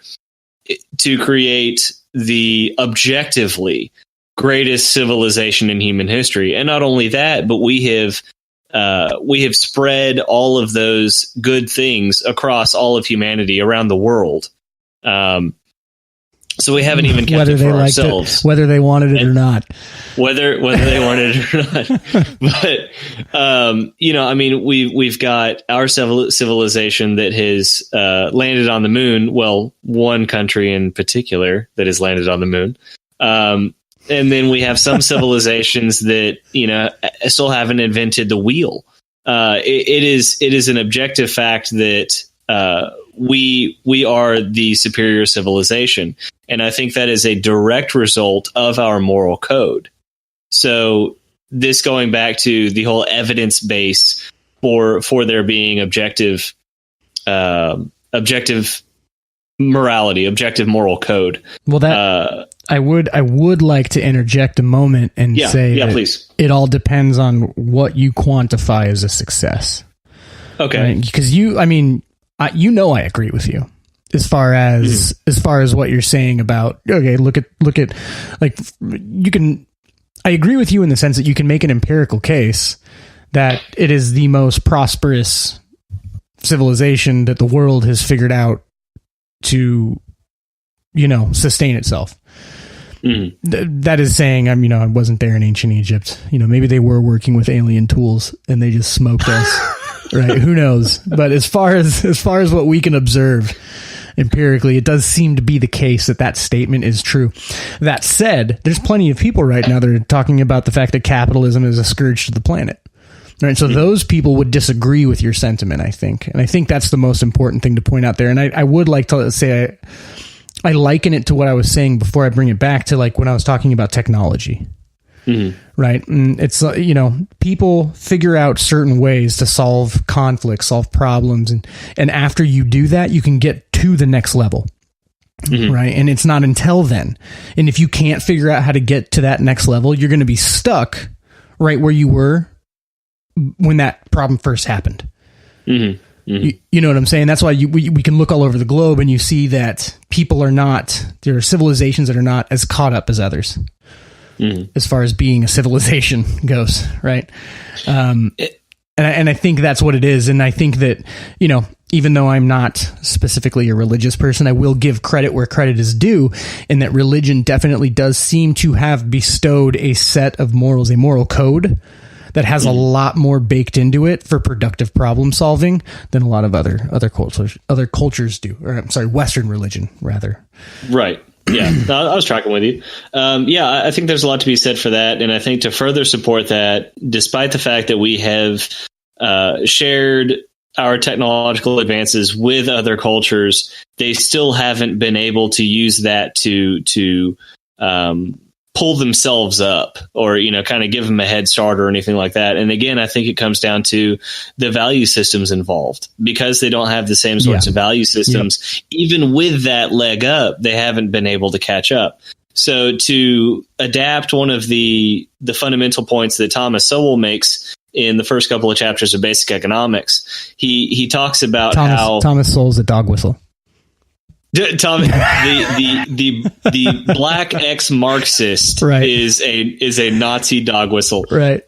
to create the objectively greatest civilization in human history. And not only that, but we have spread all of those good things across all of humanity around the world. So we haven't even kept whether it they for liked ourselves. it, whether they wanted it or not. Whether they wanted it or not. But I mean, we've got our civilization that has landed on the moon. Well, one country in particular that has landed on the moon. And then we have some civilizations that still haven't invented the wheel. It is an objective fact that we are the superior civilization. And I think that is a direct result of our moral code. So this going back to the whole evidence base for there being objective morality, objective moral code. Well, that I would like to interject a moment and say that please. It all depends on what you quantify as a success. Okay. Right? Because I agree with you as far as what you're saying about, okay, look at like you can, I agree with you in the sense that you can make an empirical case that it is the most prosperous civilization that the world has figured out to, sustain itself. That is saying, I wasn't there in ancient Egypt. Maybe they were working with alien tools and they just smoked us. Right? Who knows? But as far as what we can observe empirically, it does seem to be the case that statement is true. That said, there's plenty of people right now that are talking about the fact that capitalism is a scourge to the planet. Right? So those people would disagree with your sentiment, I think. And I think that's the most important thing to point out there. And I would like to say I liken it to what I was saying before I bring it back to like when I was talking about technology. Right. And it's, people figure out certain ways to solve conflicts, solve problems. And after you do that, you can get to the next level. Right. And it's not until then. And if you can't figure out how to get to that next level, you're going to be stuck right where you were when that problem first happened. You know what I'm saying? That's why we can look all over the globe and you see that there are civilizations that are not as caught up as others. As far as being a civilization goes, right? And I think that's what it is. And I think that, even though I'm not specifically a religious person, I will give credit where credit is due, in that religion definitely does seem to have bestowed a set of morals, a moral code that has a lot more baked into it for productive problem solving than a lot of other cultures do. Or I'm sorry, Western religion rather. Right. Yeah, I was tracking with you. I think there's a lot to be said for that. And I think to further support that, despite the fact that we have shared our technological advances with other cultures, they still haven't been able to use that to pull themselves up or, kind of give them a head start or anything like that. And again, I think it comes down to the value systems involved, because they don't have the same sorts of value systems. Even with that leg up, they haven't been able to catch up. So to adapt one of the fundamental points that Thomas Sowell makes in the first couple of chapters of Basic Economics, he talks about how Thomas Sowell's a dog whistle. Tommy, the black ex-Marxist is a Nazi dog whistle, right?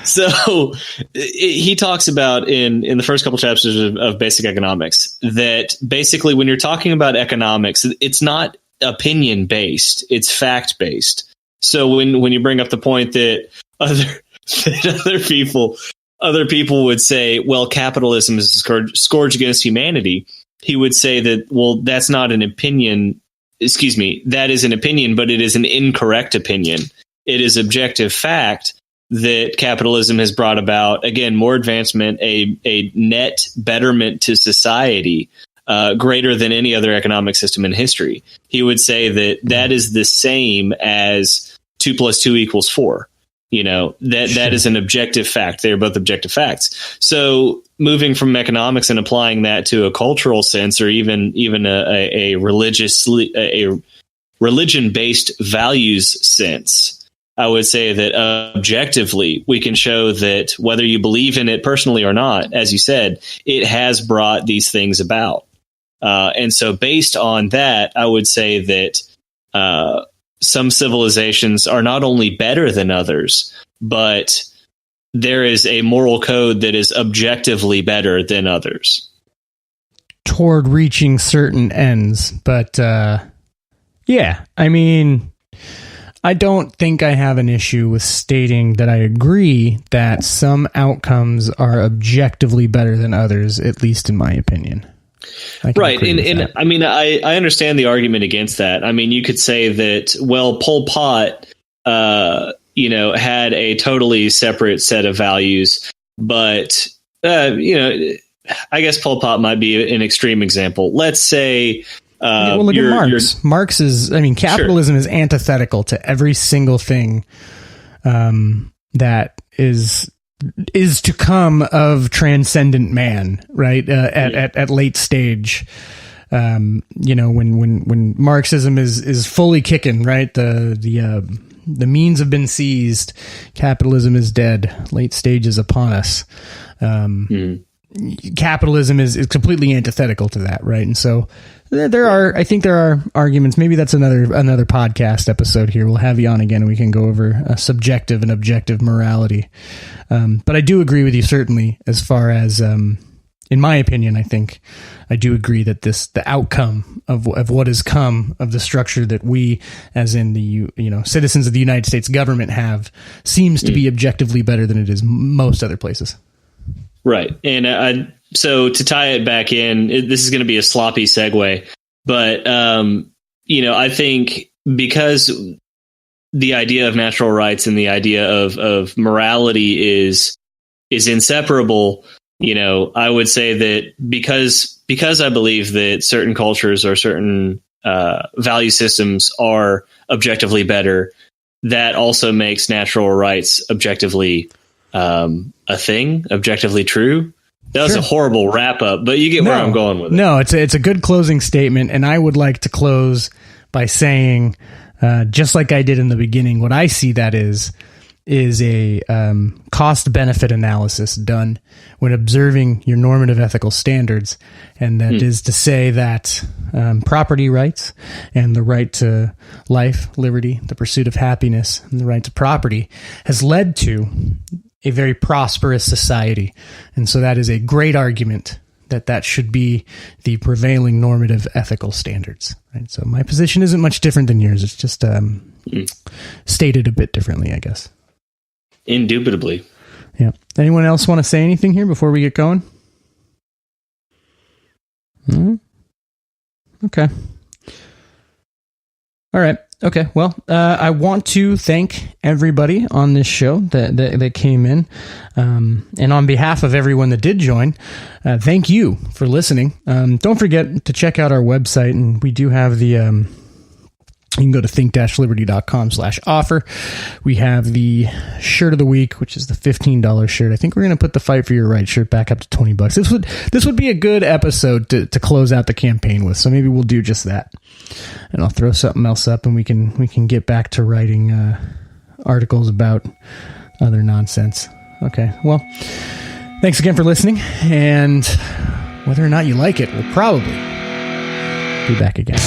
So he talks about in the first couple chapters of Basic Economics that basically when you're talking about economics, it's not opinion based; it's fact based. So when you bring up the point that other people would say, well, capitalism is a scourge against humanity, he would say that, well, that's not an opinion. Excuse me. That is an opinion, but it is an incorrect opinion. It is objective fact that capitalism has brought about, again, more advancement, a net betterment to society, greater than any other economic system in history. He would say that is the same as 2 + 2 = 4. That is an objective fact. They're both objective facts. So moving from economics and applying that to a cultural sense, or even a religion-based values sense, I would say that objectively we can show that whether you believe in it personally or not, as you said, it has brought these things about. And so based on that, I would say that some civilizations are not only better than others, but there is a moral code that is objectively better than others. Toward reaching certain ends, but Yeah, I mean, I don't think I have an issue with stating that I agree that some outcomes are objectively better than others, at least in my opinion. Right. And I mean, I understand the argument against that. I mean, you could say that, well, Pol Pot, had a totally separate set of values, but, I guess Pol Pot might be an extreme example. Let's say, look at Marx. Marx is, capitalism is antithetical to every single thing that is to come of transcendent man, right? At late stage, when Marxism is fully kicking, right? The means have been seized. Capitalism is dead. Late stage is upon us. Capitalism is completely antithetical to that, right? And so there are arguments. Maybe that's another podcast episode here. We'll have you on again and we can go over subjective and objective morality. But I do agree with you certainly as far as, in my opinion, I think I do agree that the outcome of what has come of the structure that we, as in the citizens of the United States government, have seems to be objectively better than it is most other places. Right. And so to tie it back in, this is going to be a sloppy segue, but, I think because the idea of natural rights and the idea of morality is inseparable, I would say that because I believe that certain cultures or certain value systems are objectively better, that also makes natural rights objectively a thing, objectively true. That was a horrible wrap up, but you get where I'm going with it. No, it's a good closing statement, and I would like to close by saying, just like I did in the beginning, what I see that is a cost-benefit analysis done when observing your normative ethical standards, and that is to say that property rights and the right to life, liberty, the pursuit of happiness, and the right to property has led to a very prosperous society. And so that is a great argument that should be the prevailing normative ethical standards. Right? So my position isn't much different than yours. It's just stated a bit differently, I guess. Indubitably. Yeah. Anyone else want to say anything here before we get going? Okay. All right. Okay. Well, I want to thank everybody on this show that came in. And on behalf of everyone that did join, thank you for listening. Don't forget to check out our website, and we do have the, you can go to think-liberty.com/offer. We have the shirt of the week, which is the $15 shirt. I think we're going to put the Fight for Your Right shirt back up to $20. This would be a good episode to close out the campaign with. So maybe we'll do just that. And I'll throw something else up, and we can get back to writing articles about other nonsense. Okay. Well, thanks again for listening, and whether or not you like it, we'll probably be back again.